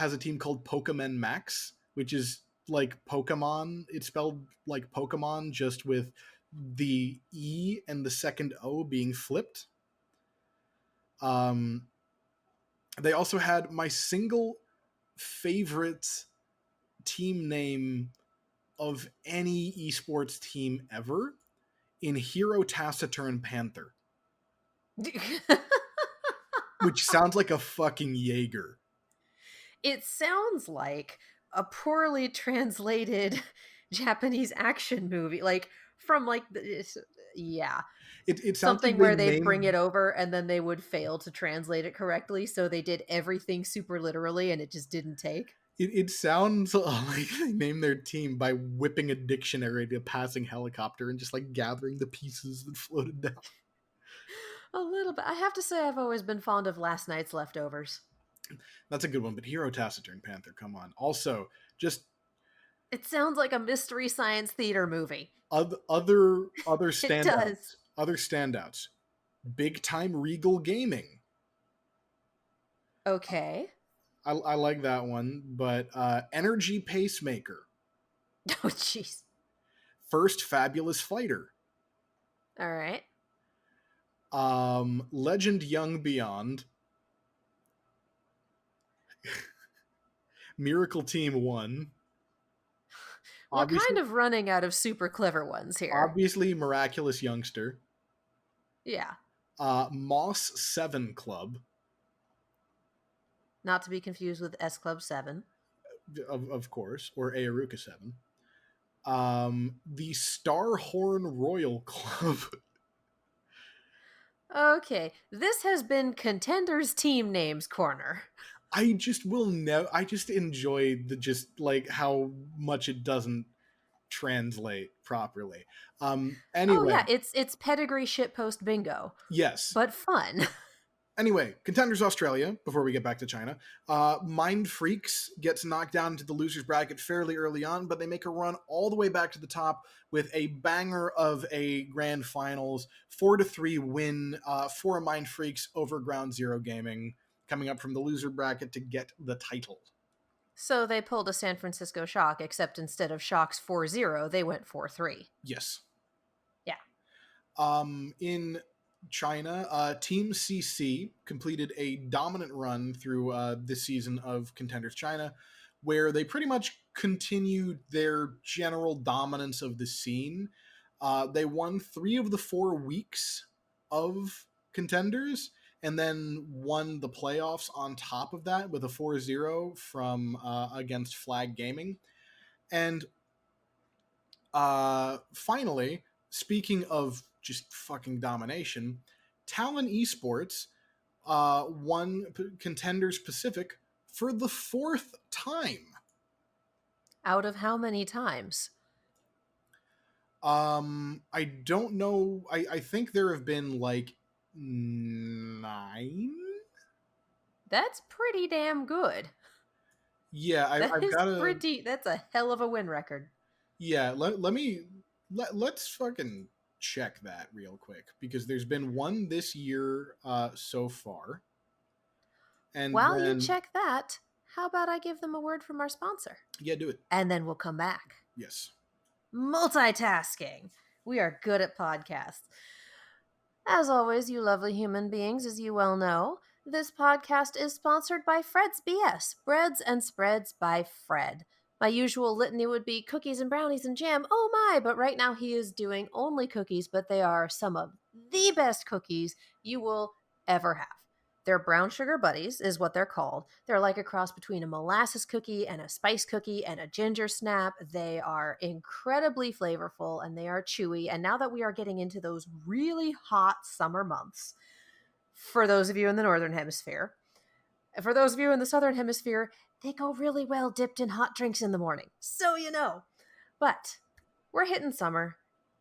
[SPEAKER 2] Pokemon Max, which is like Pokemon. It's spelled like Pokemon, just with the E and the second O being flipped. Um, they also had my single favorite team name of any esports team ever in Hero Taciturn Panther, which sounds like a fucking Jaeger.
[SPEAKER 1] It sounds like a poorly translated Japanese action movie, like from like yeah,
[SPEAKER 2] It sounds like
[SPEAKER 1] something
[SPEAKER 2] they
[SPEAKER 1] where they'd bring
[SPEAKER 2] named
[SPEAKER 1] it over and then they would fail to translate it correctly, so they did everything super literally and it just didn't take.
[SPEAKER 2] it sounds like they named their team by whipping a dictionary to a passing helicopter and just like gathering the pieces that floated down.
[SPEAKER 1] A little bit. I have to say, I've always been fond of last night's leftovers.
[SPEAKER 2] That's a good one, but Hero Taciturn Panther, come on. Also, just
[SPEAKER 1] It sounds like a mystery science theater movie.
[SPEAKER 2] other
[SPEAKER 1] It does.
[SPEAKER 2] standouts. Other standouts. Big Time Regal Gaming.
[SPEAKER 1] Okay.
[SPEAKER 2] I like that one, but Energy Pacemaker.
[SPEAKER 1] Oh, jeez.
[SPEAKER 2] First Fabulous Fighter.
[SPEAKER 1] All right.
[SPEAKER 2] Legend Young Beyond. Miracle Team 1.
[SPEAKER 1] We're
[SPEAKER 2] Obviously,
[SPEAKER 1] kind of running out of super clever ones here.
[SPEAKER 2] obviously Miraculous Youngster.
[SPEAKER 1] Yeah.
[SPEAKER 2] Moss 7 Club,
[SPEAKER 1] Not to be confused with S Club 7.
[SPEAKER 2] of course, or Aeruka 7. The Starhorn Royal Club.
[SPEAKER 1] Okay. This has been Contenders Team Names Corner.
[SPEAKER 2] I just will know. I just enjoy the just like how much it doesn't translate properly.
[SPEAKER 1] Oh
[SPEAKER 2] Anyway,
[SPEAKER 1] yeah, it's pedigree shitpost bingo,
[SPEAKER 2] yes.
[SPEAKER 1] but fun.
[SPEAKER 2] Anyway, Contenders Australia, before we get back to China, Mind Freaks gets knocked down into the losers bracket fairly early on, but they make a run all the way back to the top with a banger of a grand finals, 4-3 win for Mind Freaks over Ground Zero Gaming, coming up from the loser bracket to get the title.
[SPEAKER 1] So they pulled a San Francisco Shock, except instead of Shock's 4-0, they went 4-3.
[SPEAKER 2] Yes.
[SPEAKER 1] Yeah.
[SPEAKER 2] In China, Team CC completed a dominant run through this season of Contenders China, where they pretty much continued their general dominance of the scene. They won 3 of the 4 weeks of Contenders, and then won the playoffs on top of that with a 4-0 from against Flag Gaming. And finally, speaking of just fucking domination, Talon Esports won Contenders Pacific for the 4th time.
[SPEAKER 1] Out of how many times?
[SPEAKER 2] I don't know. I think there have been like 9.
[SPEAKER 1] That's pretty damn good.
[SPEAKER 2] Yeah, I've got to.
[SPEAKER 1] That's a hell of a win record.
[SPEAKER 2] Yeah, let's fucking check that real quick, because there's been one this year so far. And
[SPEAKER 1] While
[SPEAKER 2] then,
[SPEAKER 1] you check that, how about I give them a word from our sponsor?
[SPEAKER 2] yeah, do it.
[SPEAKER 1] And then we'll come back.
[SPEAKER 2] Yes.
[SPEAKER 1] Multitasking. We are good at podcasts. As always, you lovely human beings, as you well know, this podcast is sponsored by Fred's BS, Breads and Spreads by Fred. My usual litany would be cookies and brownies and jam. Oh my, but right now he is doing only cookies, but they are some of the best cookies you will ever have. They're brown sugar buddies, is what they're called. They're like a cross between a molasses cookie and a spice cookie and a ginger snap. They are incredibly flavorful and they are chewy. And now that we are getting into those really hot summer months, for those of you in the Northern Hemisphere, for those of you in the Southern Hemisphere, they go really well dipped in hot drinks in the morning. So you know. But we're hitting summer.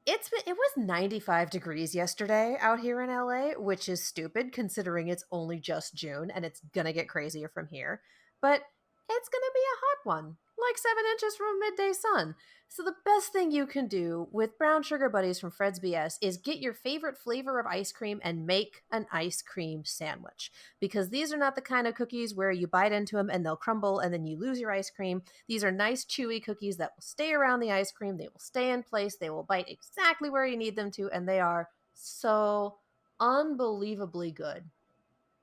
[SPEAKER 1] It was 95 degrees yesterday out here in LA, which is stupid considering it's only just June and it's gonna get crazier from here. But it's gonna be a hot one. like 7 inches from a midday sun. So the best thing you can do with Brown Sugar Buddies from Fred's BS is get your favorite flavor of ice cream and make an ice cream sandwich. Because these are not the kind of cookies where you bite into them and they'll crumble and then you lose your ice cream. These are nice chewy cookies that will stay around the ice cream. They will stay in place. They will bite exactly where you need them to, and they are so unbelievably good.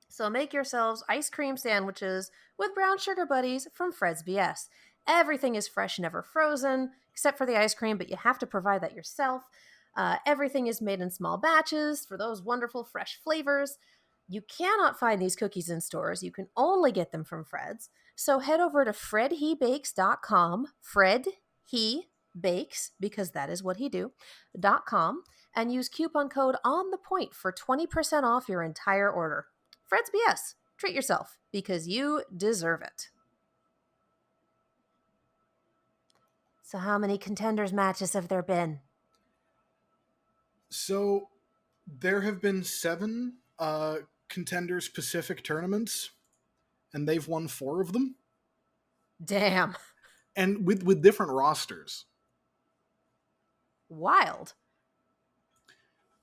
[SPEAKER 1] So make yourselves ice cream sandwiches with Brown Sugar Buddies from Fred's BS. Everything is fresh, never frozen, except for the ice cream, but you have to provide that yourself. Everything is made in small batches for those wonderful fresh flavors. You cannot find these cookies in stores. You can only get them from Fred's. So head over to fredhebakes.com, Fred He Bakes, because that is what he do.com, and use coupon code on the point for 20% off your entire order. Fred's BS. Treat yourself because you deserve it. So how many Contenders matches have there been?
[SPEAKER 2] So there have been 7 Contenders Pacific tournaments, and they've won 4 of them.
[SPEAKER 1] Damn.
[SPEAKER 2] And with different rosters.
[SPEAKER 1] Wild.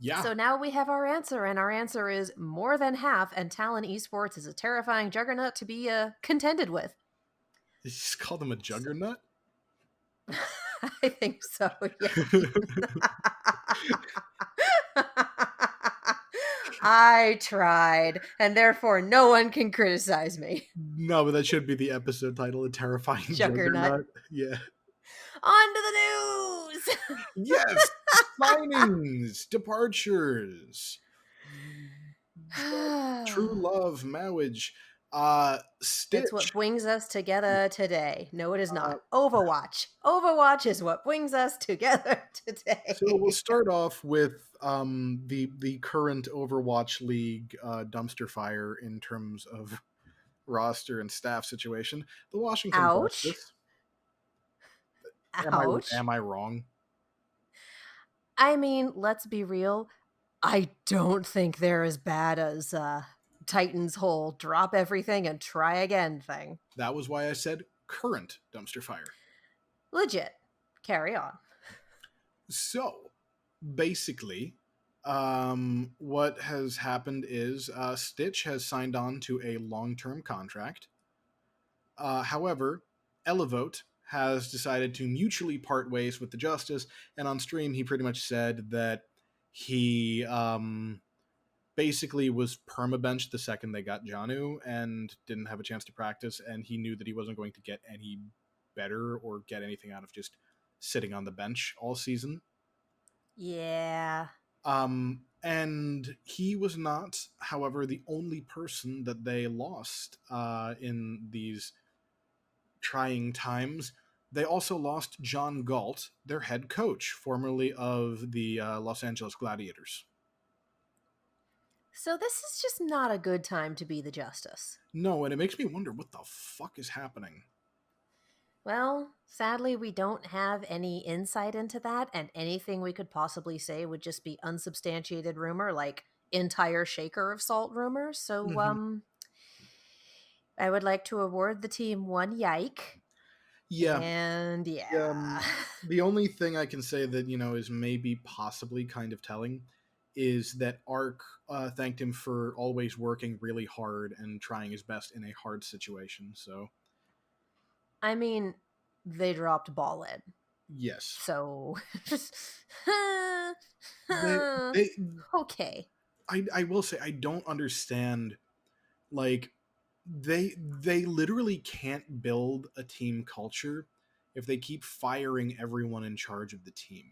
[SPEAKER 2] Yeah.
[SPEAKER 1] So now we have our answer, and our answer is more than half, and Talon Esports is a terrifying juggernaut to be contended with.
[SPEAKER 2] Did you just call them a Juggernut?
[SPEAKER 1] I think so, yeah. I tried, and therefore no one can criticize me.
[SPEAKER 2] No, but that should be the episode title, A Terrifying Juggernut. Yeah.
[SPEAKER 1] On to the news!
[SPEAKER 2] Yes! Signings! Departures! True love, marriage. Stitch.
[SPEAKER 1] It's what brings us together today. No, it is not. Overwatch. Overwatch is what brings us together today.
[SPEAKER 2] So we'll start off with the current Overwatch League dumpster fire in terms of roster and staff situation. The Washington
[SPEAKER 1] Ouch.
[SPEAKER 2] Justice.
[SPEAKER 1] Ouch.
[SPEAKER 2] Am I wrong?
[SPEAKER 1] I mean, let's be real. I don't think they're as bad as Titan's whole drop everything and try again thing.
[SPEAKER 2] That was why I said current dumpster fire.
[SPEAKER 1] Legit. Carry on.
[SPEAKER 2] So, basically, what has happened is Stitch has signed on to a long-term contract. However, Elevote has decided to mutually part ways with the Justice, and on stream he pretty much said that he basically was permabenched the second they got Janu and didn't have a chance to practice, and he knew that he wasn't going to get any better or get anything out of just sitting on the bench all season.
[SPEAKER 1] Yeah.
[SPEAKER 2] And he was not, however, the only person that they lost in these trying times. They also lost John Galt, their head coach, formerly of the Los Angeles Gladiators.
[SPEAKER 1] So this is just not a good time to be the Justice.
[SPEAKER 2] No, and it makes me wonder what the fuck is happening.
[SPEAKER 1] Well, sadly, we don't have any insight into that, and anything we could possibly say would just be unsubstantiated rumor, like entire shaker of salt rumors. So, I would like to award the team 1 yike.
[SPEAKER 2] Yeah.
[SPEAKER 1] And yeah.
[SPEAKER 2] The only thing I can say that, is maybe possibly kind of telling is that Ark thanked him for always working really hard and trying his best in a hard situation. So,
[SPEAKER 1] I mean, they dropped ball in.
[SPEAKER 2] yes.
[SPEAKER 1] So, okay.
[SPEAKER 2] I will say I don't understand. Like, they literally can't build a team culture if they keep firing everyone in charge of the team.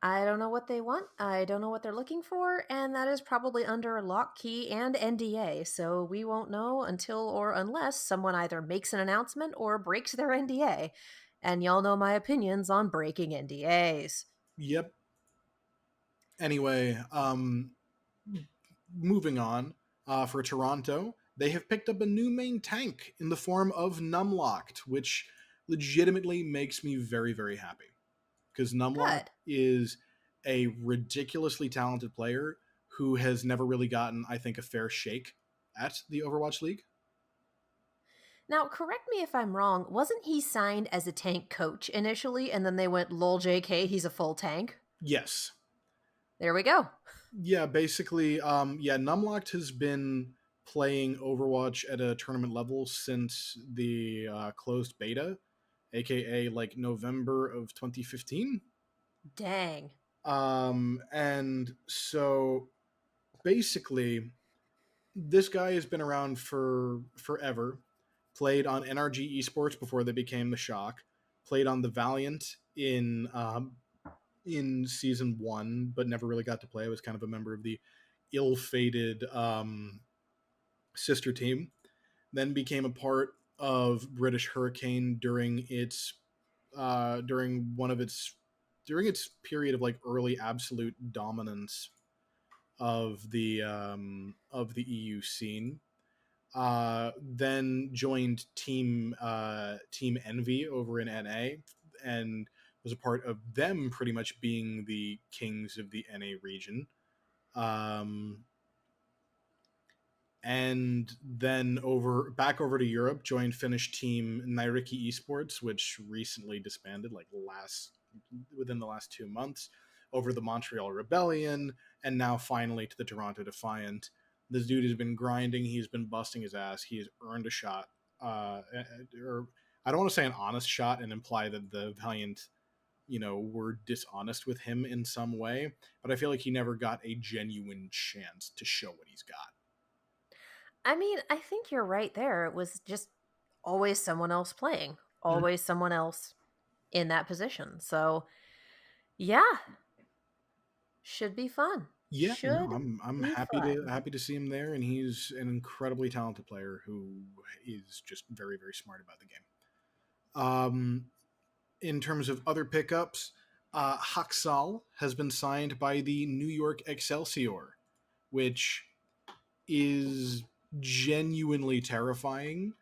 [SPEAKER 1] I don't know what they want. I don't know what they're looking for, and that is probably under lock, key, and NDA, so we won't know until or unless someone either makes an announcement or breaks their NDA. And y'all know my opinions on breaking NDAs.
[SPEAKER 2] Yep. Anyway, moving on, for Toronto, they have picked up a new main tank in the form of Numlocked, which legitimately makes me very, very happy. Because Numlock is a ridiculously talented player who has never really gotten, I think, a fair shake at the Overwatch League.
[SPEAKER 1] Now, correct me if I'm wrong. Wasn't he signed as a tank coach initially, and then they went, lol, JK, he's a full tank?
[SPEAKER 2] Yes.
[SPEAKER 1] There we go.
[SPEAKER 2] Yeah, basically, yeah, Numlocked has been playing Overwatch at a tournament level since the closed beta, aka like November of 2015.
[SPEAKER 1] Dang.
[SPEAKER 2] And so basically, this guy has been around for forever. Played on NRG Esports before they became the Shock. Played on the Valiant in season one, but never really got to play. I was kind of a member of the ill-fated sister team. Then became a part of British Hurricane during one of its during its period of like early absolute dominance of the EU scene. Then joined Team Envy over in NA and was a part of them pretty much being the kings of the NA region. Um, and then over to Europe, joined Finnish team Nairiki Esports, which recently disbanded, like last within the last 2 months, over the Montreal Rebellion, and now finally to the Toronto Defiant. This dude has been grinding. He's been busting his ass. He has earned a shot, or I don't want to say an honest shot and imply that the Valiant, were dishonest with him in some way, but I feel like he never got a genuine chance to show what he's got.
[SPEAKER 1] I mean, I think you're right there. It was just always someone else playing, always someone else in that position. So, yeah, should be fun.
[SPEAKER 2] Yeah, no,
[SPEAKER 1] Should
[SPEAKER 2] I'm
[SPEAKER 1] be fun.
[SPEAKER 2] happy to see him there, and he's an incredibly talented player who is just very very smart about the game. In terms of other pickups, Haksal has been signed by the New York Excelsior, which is genuinely terrifying.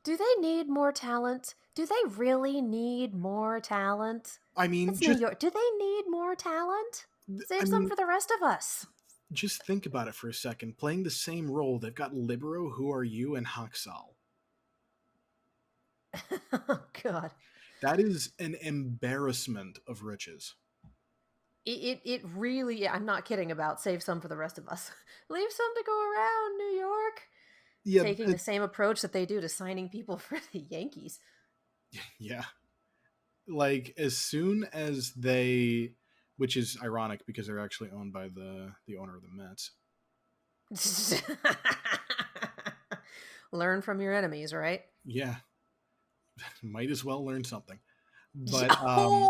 [SPEAKER 1] Do they need more talent? Do they really need more talent?
[SPEAKER 2] I mean,
[SPEAKER 1] It's New York. Do they need more talent?
[SPEAKER 2] I
[SPEAKER 1] Save some
[SPEAKER 2] mean,
[SPEAKER 1] for the rest of us.
[SPEAKER 2] just think about it for a second. Playing the same role, they've got Libero, Who Are You, and Haksal.
[SPEAKER 1] Oh, God.
[SPEAKER 2] That is an embarrassment of riches.
[SPEAKER 1] It really, I'm not kidding about save some for the rest of us. Leave some to go around, New York.
[SPEAKER 2] Yeah,
[SPEAKER 1] Taking the same approach that they do to signing people for the Yankees.
[SPEAKER 2] yeah. Like as soon as they, which is ironic because they're actually owned by the owner of the Mets.
[SPEAKER 1] Learn from your enemies, right?
[SPEAKER 2] Yeah, might as well learn something. But
[SPEAKER 1] Yeah.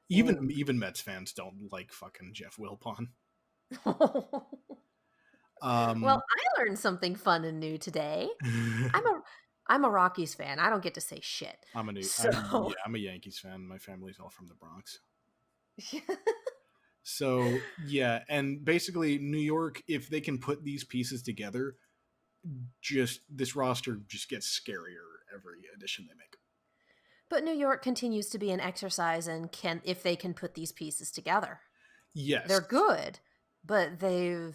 [SPEAKER 2] even Mets fans don't like fucking Jeff Wilpon. Um,
[SPEAKER 1] Well, I learned something fun and new today. I'm a I'm a Rockies fan. I don't get to say shit. So,
[SPEAKER 2] I'm a Yankees fan. My family's all from the Bronx. So yeah, and basically New York, if they can put these pieces together, just this roster just gets scarier every edition they make.
[SPEAKER 1] but New York continues to be an exercise in can if they can put these pieces together.
[SPEAKER 2] Yes.
[SPEAKER 1] They're good, but we're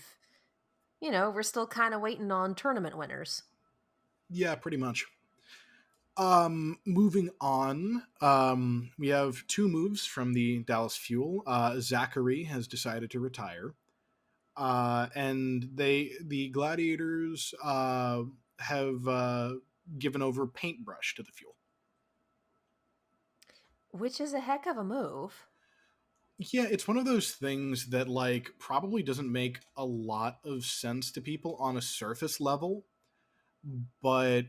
[SPEAKER 1] still kind of waiting on tournament winners.
[SPEAKER 2] Yeah, pretty much. Moving on, we have two moves from the Dallas Fuel. Zachary has decided to retire, and the Gladiators have given over Paintbrush to the Fuel.
[SPEAKER 1] Which is a heck of a move.
[SPEAKER 2] Yeah, it's one of those things that like probably doesn't make a lot of sense to people on a surface level, but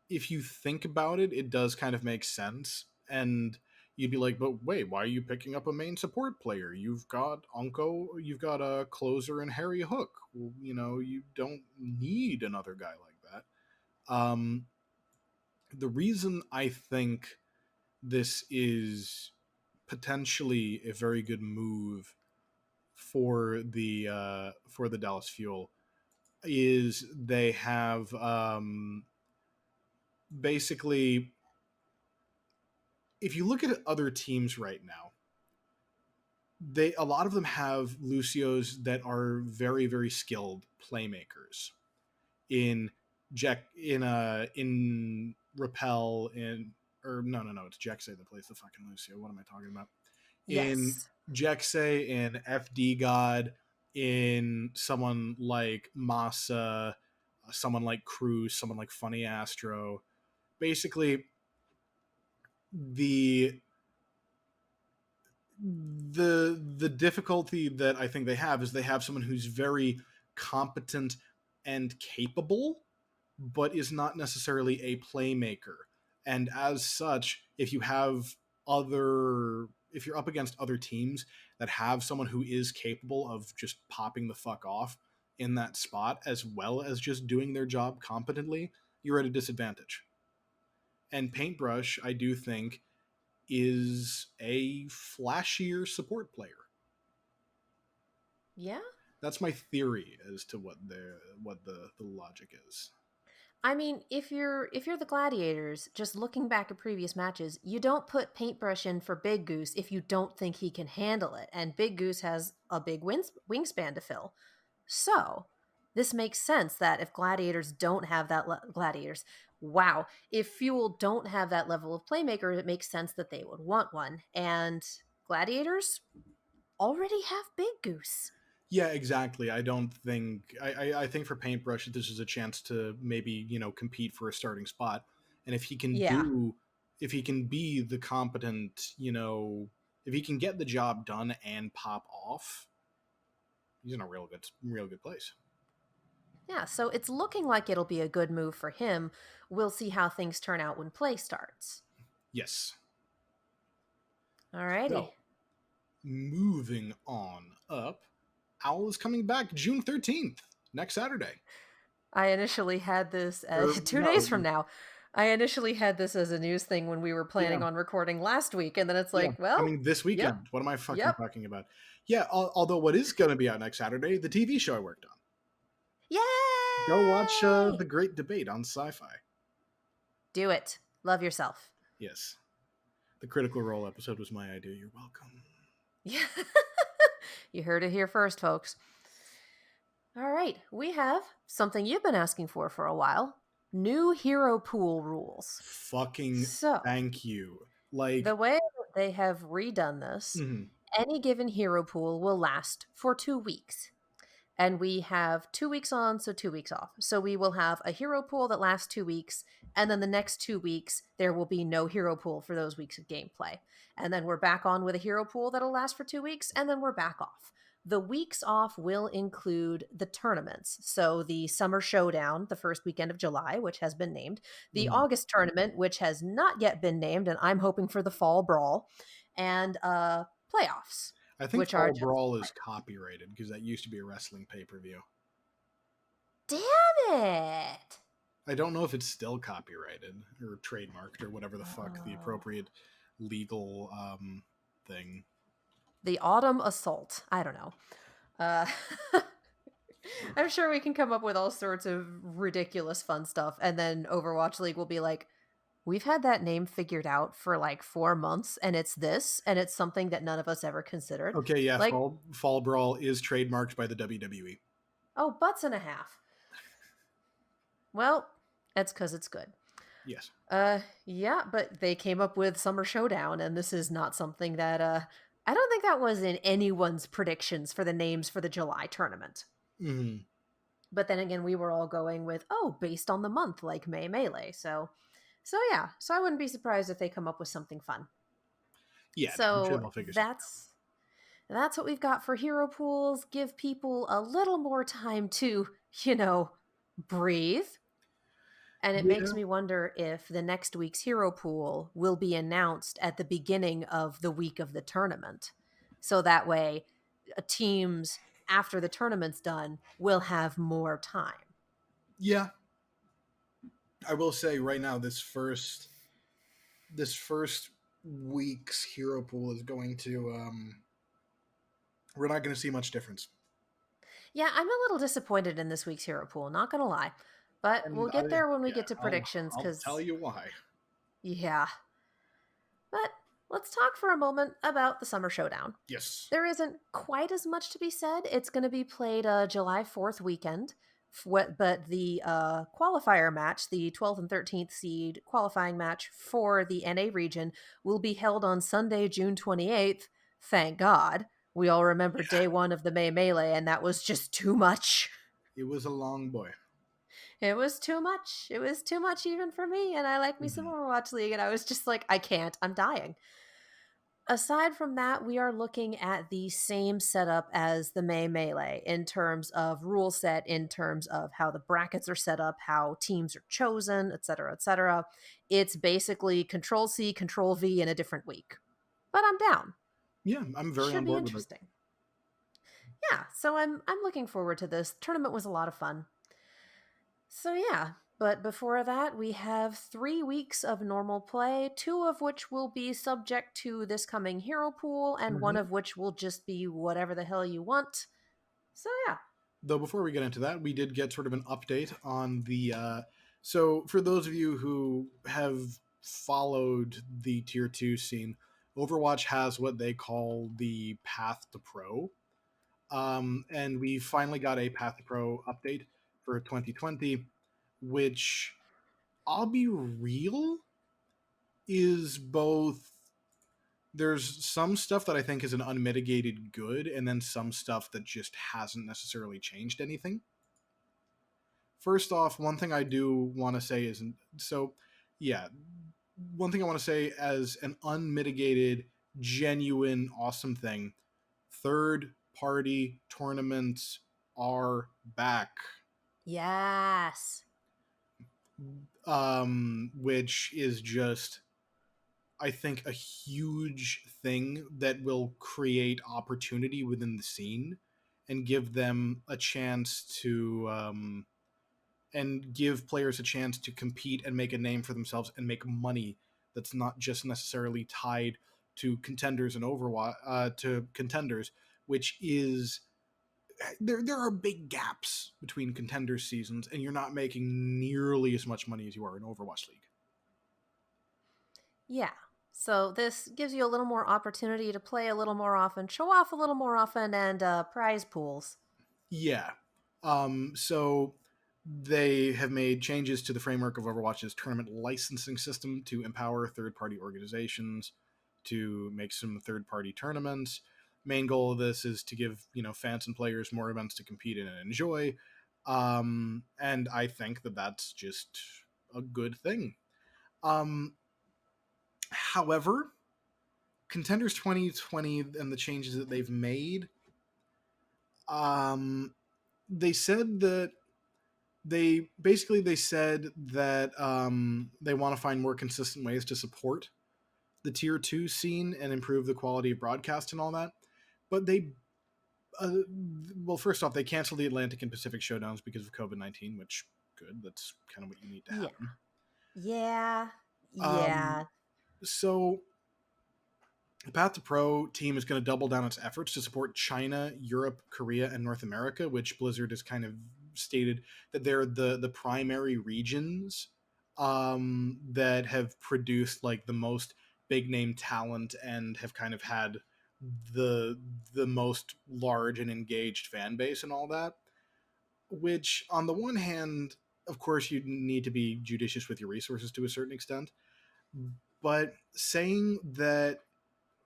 [SPEAKER 2] if you think about it, it does kind of make sense. And you'd be like, but wait, why are you picking up a main support player? You've got Unko, you've got a closer and Harry Hook. Well, you don't need another guy like that. The reason I think this is potentially a very good move for the Dallas Fuel is they have basically, if you look at other teams right now, a lot of them have Lucios that are very very skilled playmakers in Jack in Repel in or no, it's Jexay that plays the fucking Lucio. What am I talking about? In
[SPEAKER 1] Yes.
[SPEAKER 2] Jexay, in FD God, in someone like Masa, someone like Cruz, someone like Funny Astro. Basically, the the difficulty that I think they have is they have someone who's very competent and capable, but is not necessarily a playmaker. And as such, if you're up against other teams that have someone who is capable of just popping the fuck off in that spot as well as just doing their job competently, you're at a disadvantage. And Paintbrush, I do think, is a flashier support player.
[SPEAKER 1] Yeah.
[SPEAKER 2] That's my theory as to what the logic is.
[SPEAKER 1] I mean, if you're the Gladiators, just looking back at previous matches, you don't put Paintbrush in for Big Goose if you don't think he can handle it, and Big Goose has a big wingspan to fill. So, this makes sense that if Gladiators don't have that Gladiators, wow, if Fuel don't have that level of playmaker, it makes sense that they would want one. And Gladiators already have Big Goose.
[SPEAKER 2] Yeah, exactly. I don't think I think for Paintbrush this is a chance to maybe compete for a starting spot, and
[SPEAKER 1] Yeah.
[SPEAKER 2] if he can be the competent if he can get the job done and pop off, he's in a real good place.
[SPEAKER 1] Yeah, so it's looking like it'll be a good move for him. We'll see how things turn out when play starts.
[SPEAKER 2] Yes.
[SPEAKER 1] Alrighty.
[SPEAKER 2] So moving on up, Owl is coming back June 13th next Saturday.
[SPEAKER 1] I initially had this
[SPEAKER 2] Or
[SPEAKER 1] 2 days from
[SPEAKER 2] no,
[SPEAKER 1] now. I initially had this as a news thing when we were
[SPEAKER 2] yeah,
[SPEAKER 1] planning on recording last week, and then it's
[SPEAKER 2] yeah,
[SPEAKER 1] like, well,
[SPEAKER 2] coming this
[SPEAKER 1] yep,
[SPEAKER 2] weekend. What am I fucking
[SPEAKER 1] yep,
[SPEAKER 2] talking about? Yeah, although what is going to be out next Saturday, the TV show I worked on. Go watch
[SPEAKER 1] yay!
[SPEAKER 2] the Great Debate on Sci-Fi.
[SPEAKER 1] Do it. Love yourself.
[SPEAKER 2] Yes, the Critical Role episode was my idea. You're welcome.
[SPEAKER 1] Yeah. You heard it here first, folks. All right, we have something you've been asking for a while. New hero pool rules.
[SPEAKER 2] Fucking
[SPEAKER 1] So,
[SPEAKER 2] thank you.
[SPEAKER 1] the
[SPEAKER 2] Like,
[SPEAKER 1] way they have redone this,
[SPEAKER 2] mhm,
[SPEAKER 1] any given hero pool will last for 2 weeks. And we have 2 weeks on, so 2 weeks off. So we will have a hero pool that lasts 2 weeks, and then the next 2 weeks, there will be no hero pool for those weeks of gameplay. And then we're back on with a hero pool that'll last for 2 weeks, and then we're back off. The weeks off will include the tournaments. So the Summer Showdown, the first weekend of July, which has been named, the
[SPEAKER 2] mhm.
[SPEAKER 1] August tournament, which has not yet been named, and I'm hoping for the Fall Brawl, and playoffs,
[SPEAKER 2] I think
[SPEAKER 1] which are
[SPEAKER 2] Fall
[SPEAKER 1] just
[SPEAKER 2] Brawl is copyrighted because that used to be a wrestling pay-per-view.
[SPEAKER 1] damn it.
[SPEAKER 2] I don't know if it's still copyrighted or trademarked or whatever the fuck the
[SPEAKER 1] Oh.
[SPEAKER 2] appropriate legal thing.
[SPEAKER 1] The Autumn Assault. I don't know. Uh, I'm sure we can come up with all sorts of ridiculous fun stuff. And then Overwatch League will be like, we've had that name figured out for like 4 months, and it's this, and it's something that none of us ever considered.
[SPEAKER 2] Okay, yeah,
[SPEAKER 1] Like,
[SPEAKER 2] Fall Brawl is trademarked by the WWE.
[SPEAKER 1] oh, butts and a half. Well, that's because it's good.
[SPEAKER 2] Yes.
[SPEAKER 1] Yeah, but they came up with Summer Showdown, and this is not something that, I don't think that was in anyone's predictions for the names for the July tournament.
[SPEAKER 2] Mm-hmm.
[SPEAKER 1] But then again, we were all going with, oh, based on the month, like May Melee. So yeah, so I wouldn't be surprised if they come up with something fun.
[SPEAKER 2] Yeah, no, I'm sure
[SPEAKER 1] So
[SPEAKER 2] they'll figure something out.
[SPEAKER 1] that's what we've got for hero pools. Give people a little more time to, you know, breathe. And it
[SPEAKER 2] Yeah,
[SPEAKER 1] makes me wonder if the next week's hero pool will be announced at the beginning of the week of the tournament. So that way, teams after the tournament's done will have more time.
[SPEAKER 2] yeah. I will say right now, this first week's hero pool is going to we're not going to see much difference.
[SPEAKER 1] Yeah, I'm a little disappointed in this week's hero pool, not gonna lie. But
[SPEAKER 2] And
[SPEAKER 1] we'll get there when we
[SPEAKER 2] yeah,
[SPEAKER 1] get to
[SPEAKER 2] I'll
[SPEAKER 1] predictions,
[SPEAKER 2] I'll tell
[SPEAKER 1] because,
[SPEAKER 2] you why.
[SPEAKER 1] yeah. But let's talk for a moment about the Summer Showdown.
[SPEAKER 2] Yes.
[SPEAKER 1] There isn't quite as much to be said. It's going to be played July 4th weekend, But the qualifier match, the 12th and 13th seed qualifying match for the NA region, will be held on Sunday, June 28th. Thank God. We all remember day one of the May Melee, and that was just too much.
[SPEAKER 2] It was a long boy.
[SPEAKER 1] It was too much. It was too much even for me, and I like me some
[SPEAKER 2] Mm-hmm.
[SPEAKER 1] Overwatch League, and I was just like, I can't. I'm dying. Aside from that, we are looking at the same setup as the May Melee in terms of rule set, in terms of how the brackets are set up, how teams are chosen, etc., etc. It's basically Control C, Control V in a different week. But I'm down.
[SPEAKER 2] Yeah, I'm very
[SPEAKER 1] Should
[SPEAKER 2] on
[SPEAKER 1] be
[SPEAKER 2] board with it.
[SPEAKER 1] interesting. Yeah, so I'm looking forward to this. Tournament was a lot of fun. So yeah, but before that, we have 3 weeks of normal play, two of which will be subject to this coming hero pool, and one
[SPEAKER 2] Mm-hmm.
[SPEAKER 1] of which will just be whatever the hell you want. So yeah.
[SPEAKER 2] Though before we get into that, we did get sort of an update on the. So for those of you who have followed the tier two scene, Overwatch has what they call the Path to Pro, and we finally got a Path to Pro update for 2020, which I'll be real is both. There's some stuff that I think is an unmitigated good, and then some stuff that just hasn't necessarily changed anything. First off, one thing I do want to say is so, yeah, one thing I want to say as an unmitigated, genuine, awesome thing third party tournaments are back,
[SPEAKER 1] Yes.
[SPEAKER 2] which is just, I think, a huge thing that will create opportunity within the scene and give them a chance to and give players a chance to compete and make a name for themselves and make money that's not just necessarily tied to contenders and Overwatch to contenders, which is there are big gaps between contenders seasons, and you're not making nearly as much money as you are in Overwatch League.
[SPEAKER 1] Yeah. So this gives you a little more opportunity to play a little more often, show off a little more often, and prize pools.
[SPEAKER 2] Yeah. So they have made changes to the framework of Overwatch's tournament licensing system to empower third-party organizations to make some third-party tournaments. Main goal of this is to give fans and players more events to compete in and enjoy. And I think that that's just a good thing. Um, However, Contenders 2020 and the changes that they've made, um, they said that they said that they want to find more consistent ways to support the tier 2 scene and improve the quality of broadcast and all that, but they well, first off, they canceled the Atlantic and Pacific showdowns because of COVID-19, which good, that's kind of what you need to
[SPEAKER 1] Yeah.
[SPEAKER 2] happen.
[SPEAKER 1] Yeah.
[SPEAKER 2] um
[SPEAKER 1] Yeah.
[SPEAKER 2] so the Path to Pro team is going to double down its efforts to support China, Europe, Korea, and North America, which Blizzard has kind of stated that they're the primary regions that have produced like the most big name talent and have kind of had the the most large and engaged fan base and all that. Which, on the one hand, of course, you need to be judicious with your resources to a certain extent, but saying that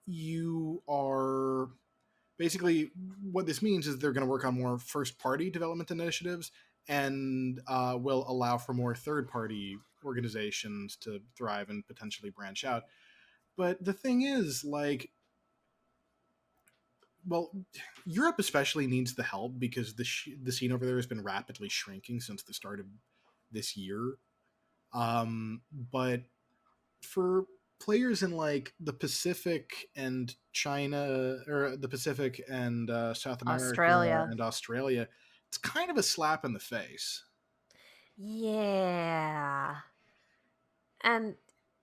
[SPEAKER 2] you are basically what this means is they're going to work on more first party development initiatives and will allow for more third party organizations to thrive and potentially branch out. But the thing is, like, well, Europe especially needs the help because the scene over there has been rapidly shrinking since the start of this year. But for players in like the Pacific and China, or the Pacific and South America
[SPEAKER 1] Australia.
[SPEAKER 2] and Australia, it's kind of a slap in the face.
[SPEAKER 1] Yeah. And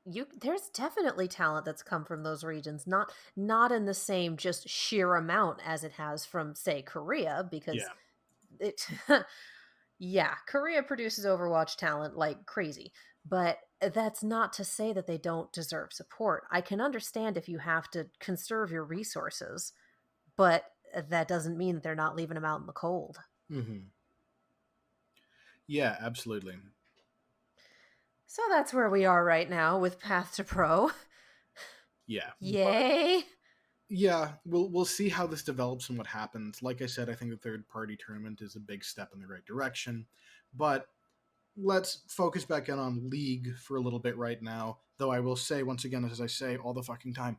[SPEAKER 1] there's definitely talent that's come from those regions, not in the same just sheer amount as it has from say Korea, because
[SPEAKER 2] Yeah.
[SPEAKER 1] it yeah, Korea produces Overwatch talent like crazy, but that's not to say that they don't deserve support. I can understand if you have to conserve your resources, but that doesn't mean that they're not leaving them out in the cold.
[SPEAKER 2] Hmm. Yeah, absolutely.
[SPEAKER 1] So that's where we are right now with Path to Pro.
[SPEAKER 2] Yeah. But
[SPEAKER 1] Yay!
[SPEAKER 2] yeah, we'll see how this develops and what happens. Like I said, I think the third party tournament is a big step in the right direction. But let's focus back in on League for a little bit right now. Though I will say once again, as I say all the fucking time,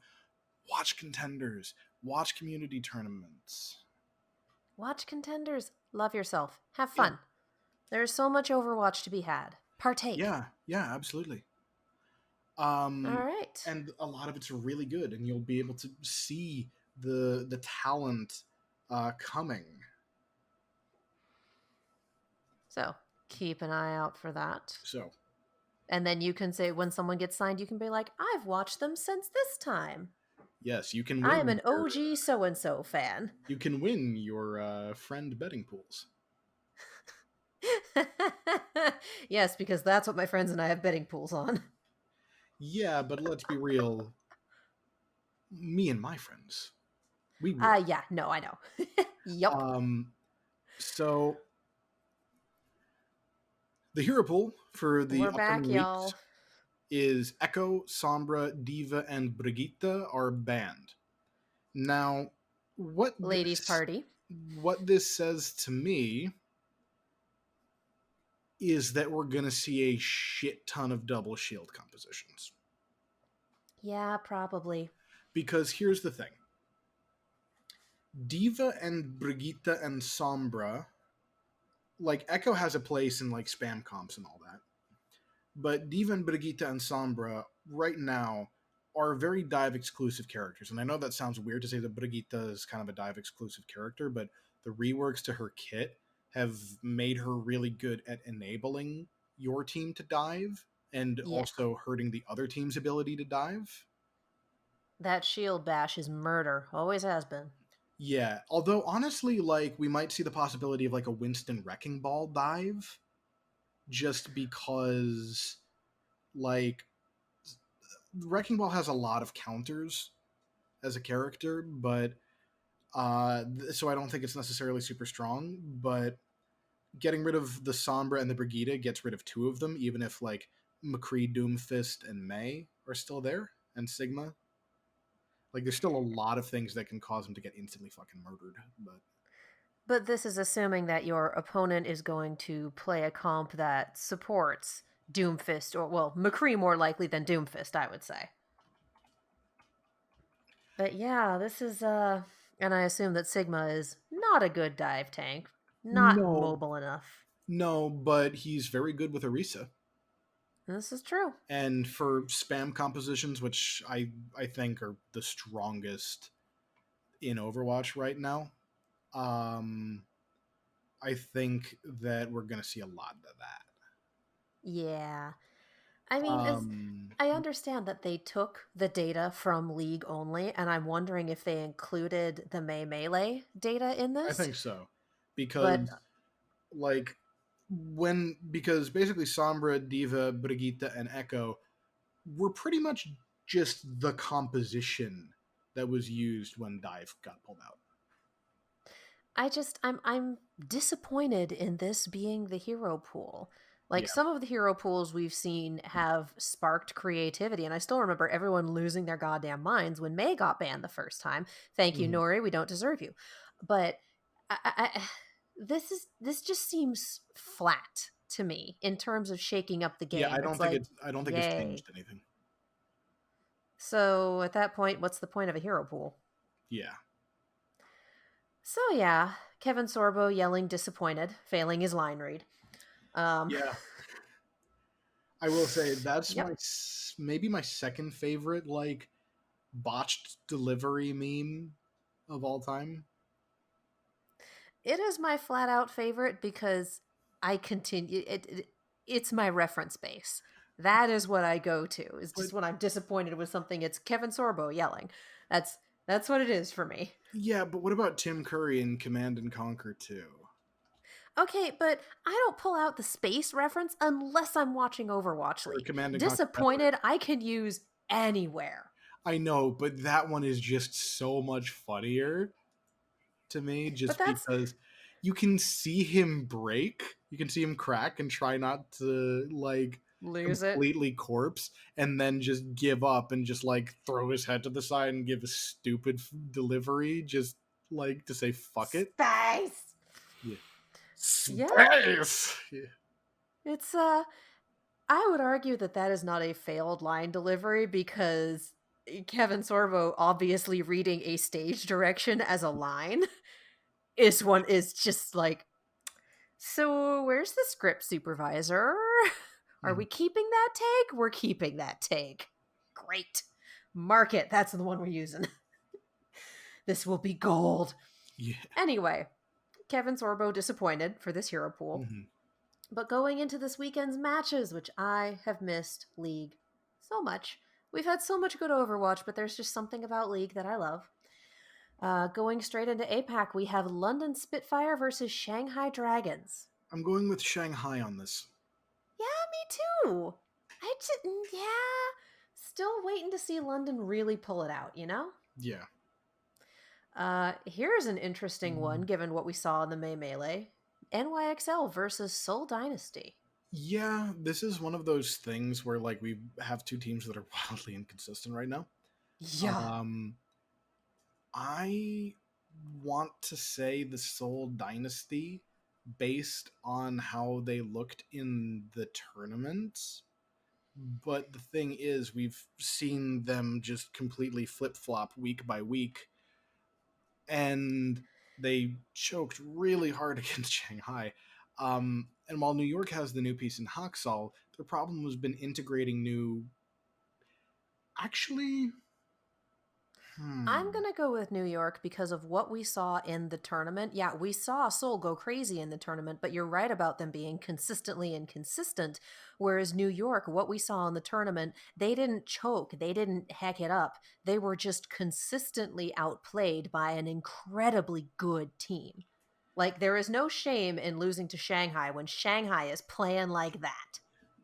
[SPEAKER 2] watch Contenders, watch community tournaments.
[SPEAKER 1] Watch Contenders. Love yourself. Have
[SPEAKER 2] Yeah,
[SPEAKER 1] fun. There's so much Overwatch to be had. Partake.
[SPEAKER 2] yeah, absolutely.
[SPEAKER 1] All
[SPEAKER 2] Um,
[SPEAKER 1] right.
[SPEAKER 2] and a lot of it's really good, and you'll be able to see the talent coming.
[SPEAKER 1] So keep an eye out for that.
[SPEAKER 2] So
[SPEAKER 1] And then you can say, when someone gets signed, you can be like, I've watched them since this time.
[SPEAKER 2] yes, you can
[SPEAKER 1] I am
[SPEAKER 2] win
[SPEAKER 1] an
[SPEAKER 2] your
[SPEAKER 1] OG so and so fan.
[SPEAKER 2] friend betting pools.
[SPEAKER 1] Yes, because that's what my friends and I have betting pools on.
[SPEAKER 2] Yeah, but let's be real. Me and my friends, we win.
[SPEAKER 1] Yeah, no, I know. Yup.
[SPEAKER 2] Um, so the hero pool for the
[SPEAKER 1] We're back,
[SPEAKER 2] upcoming weeks
[SPEAKER 1] y'all.
[SPEAKER 2] is Echo, Sombra, Diva, and Brigitte are banned. Now, what
[SPEAKER 1] Ladies'
[SPEAKER 2] this
[SPEAKER 1] party.
[SPEAKER 2] what this says to me is that we're gonna see a shit ton of double shield compositions.
[SPEAKER 1] Yeah, probably.
[SPEAKER 2] Because here's the thing. Diva and Brigitte and Sombra, like Echo has a place in like spam comps and all that. But Diva and Brigitte and Sombra right now are very dive exclusive characters. And I know that sounds weird to say that Brigitte is kind of a dive exclusive character, but the reworks to her kit have made her really good at enabling your team to dive and
[SPEAKER 1] Yeah.
[SPEAKER 2] also hurting the other team's ability to dive.
[SPEAKER 1] That shield bash is murder. Always has been.
[SPEAKER 2] Yeah, although honestly, like we might see the possibility of like a Winston Wrecking Ball dive, just because like Wrecking Ball has a lot of counters as a character, but so I don't think it's necessarily super strong. But getting rid of the Sombra and the Brigitte gets rid of two of them, even if like McCree, Doomfist, and May are still there, and Sigma. Like, there's still a lot of things that can cause him to get instantly fucking murdered.
[SPEAKER 1] But this is assuming that your opponent is going to play a comp that supports Doomfist, or, well, McCree more likely than Doomfist, I would say. But yeah, this is, and I assume that Sigma is not a good dive tank, not
[SPEAKER 2] No,
[SPEAKER 1] mobile enough.
[SPEAKER 2] no, but he's very good with Orisa.
[SPEAKER 1] This is true.
[SPEAKER 2] And for spam compositions, which I think are the strongest in Overwatch right now, um, I think that we're gonna see a lot of that.
[SPEAKER 1] Yeah. I mean, as
[SPEAKER 2] Um,
[SPEAKER 1] I understand that they took the data from League only, and I'm wondering if they included the May Melee data in
[SPEAKER 2] I
[SPEAKER 1] this.
[SPEAKER 2] think so
[SPEAKER 1] But
[SPEAKER 2] because like because basically Sombra, Diva, Brigitte, and Echo were pretty much just the composition that was used when Dive got pulled out.
[SPEAKER 1] I'm disappointed in this being the hero pool. Like,
[SPEAKER 2] Yeah.
[SPEAKER 1] some of the hero pools we've seen have sparked creativity, and I still remember everyone losing their goddamn minds when May got banned the first time. Thank you,
[SPEAKER 2] Mhm.
[SPEAKER 1] Nori. We don't deserve you. But this just seems flat to me in terms of shaking up the
[SPEAKER 2] Yeah,
[SPEAKER 1] game. It's like,
[SPEAKER 2] I don't think it's
[SPEAKER 1] yay.
[SPEAKER 2] changed anything.
[SPEAKER 1] So at that point, what's the point of a hero pool?
[SPEAKER 2] Yeah.
[SPEAKER 1] So yeah, Kevin Sorbo yelling disappointed, failing his line read. Um,
[SPEAKER 2] Yeah. I will say that's
[SPEAKER 1] yep.
[SPEAKER 2] maybe my second favorite like botched delivery meme of all time.
[SPEAKER 1] It is my flat out favorite because I continue it's my reference base. That is what I go to. It's
[SPEAKER 2] But
[SPEAKER 1] just when I'm disappointed with something, it's Kevin Sorbo yelling. That's that's what it is for me.
[SPEAKER 2] yeah, but what about Tim Curry in Command and Conquer 2?
[SPEAKER 1] Okay, but I don't pull out the space reference unless I'm watching Overwatch
[SPEAKER 2] Or
[SPEAKER 1] League.
[SPEAKER 2] Command and Conquer Network?
[SPEAKER 1] Disappointed I can use anywhere.
[SPEAKER 2] I know, but that one is just so much funnier to me
[SPEAKER 1] But
[SPEAKER 2] just
[SPEAKER 1] that's
[SPEAKER 2] because you can see him break, you can see him crack and try not to like
[SPEAKER 1] Lose it.
[SPEAKER 2] completely corpse, and then just give up and just like throw his head to the side and give a stupid delivery, just like to say fuck it.
[SPEAKER 1] Space.
[SPEAKER 2] Yeah.
[SPEAKER 1] Yeah,
[SPEAKER 2] Space. Yeah.
[SPEAKER 1] it's I would argue that that is not a failed line delivery because Kevin Sorbo obviously reading a stage direction as a line is just like, so where's the script supervisor? Are
[SPEAKER 2] Mhm.
[SPEAKER 1] we keeping that take? We're keeping that take. Great. Mark it. That's the one we're using. This will be gold.
[SPEAKER 2] Yeah.
[SPEAKER 1] Anyway, Kevin Sorbo disappointed for this hero pool.
[SPEAKER 2] Mhm.
[SPEAKER 1] But going into this weekend's matches, which I have missed League so much. We've had so much good Overwatch, but there's just something about League that I love. Going straight into APAC, we have London Spitfire versus Shanghai Dragons.
[SPEAKER 2] I'm going with Shanghai on this.
[SPEAKER 1] Yeah, me too. Yeah. Still waiting to see London really pull it out, you know?
[SPEAKER 2] Yeah.
[SPEAKER 1] Here's an interesting one given what we saw in the May Melee. NYXL versus Seoul Dynasty.
[SPEAKER 2] Yeah, this is one of those things where like we have two teams that are wildly inconsistent right now.
[SPEAKER 1] Yeah.
[SPEAKER 2] Um I want to say the Seoul Dynasty based on how they looked in the tournaments. But the thing is, we've seen them just completely flip flop week by week, and they choked really hard against Shanghai. And while New York has the new piece in Haksal, their problem has been integrating new. Actually,
[SPEAKER 1] I'm going to go with New York because of what we saw in the tournament. Yeah, we saw Seoul go crazy in the tournament, but you're right about them being consistently inconsistent. Whereas New York, what we saw in the tournament, they didn't choke, they didn't heck it up. They were just consistently outplayed by an incredibly good team. Like, there is no shame in losing to Shanghai when Shanghai is playing like that.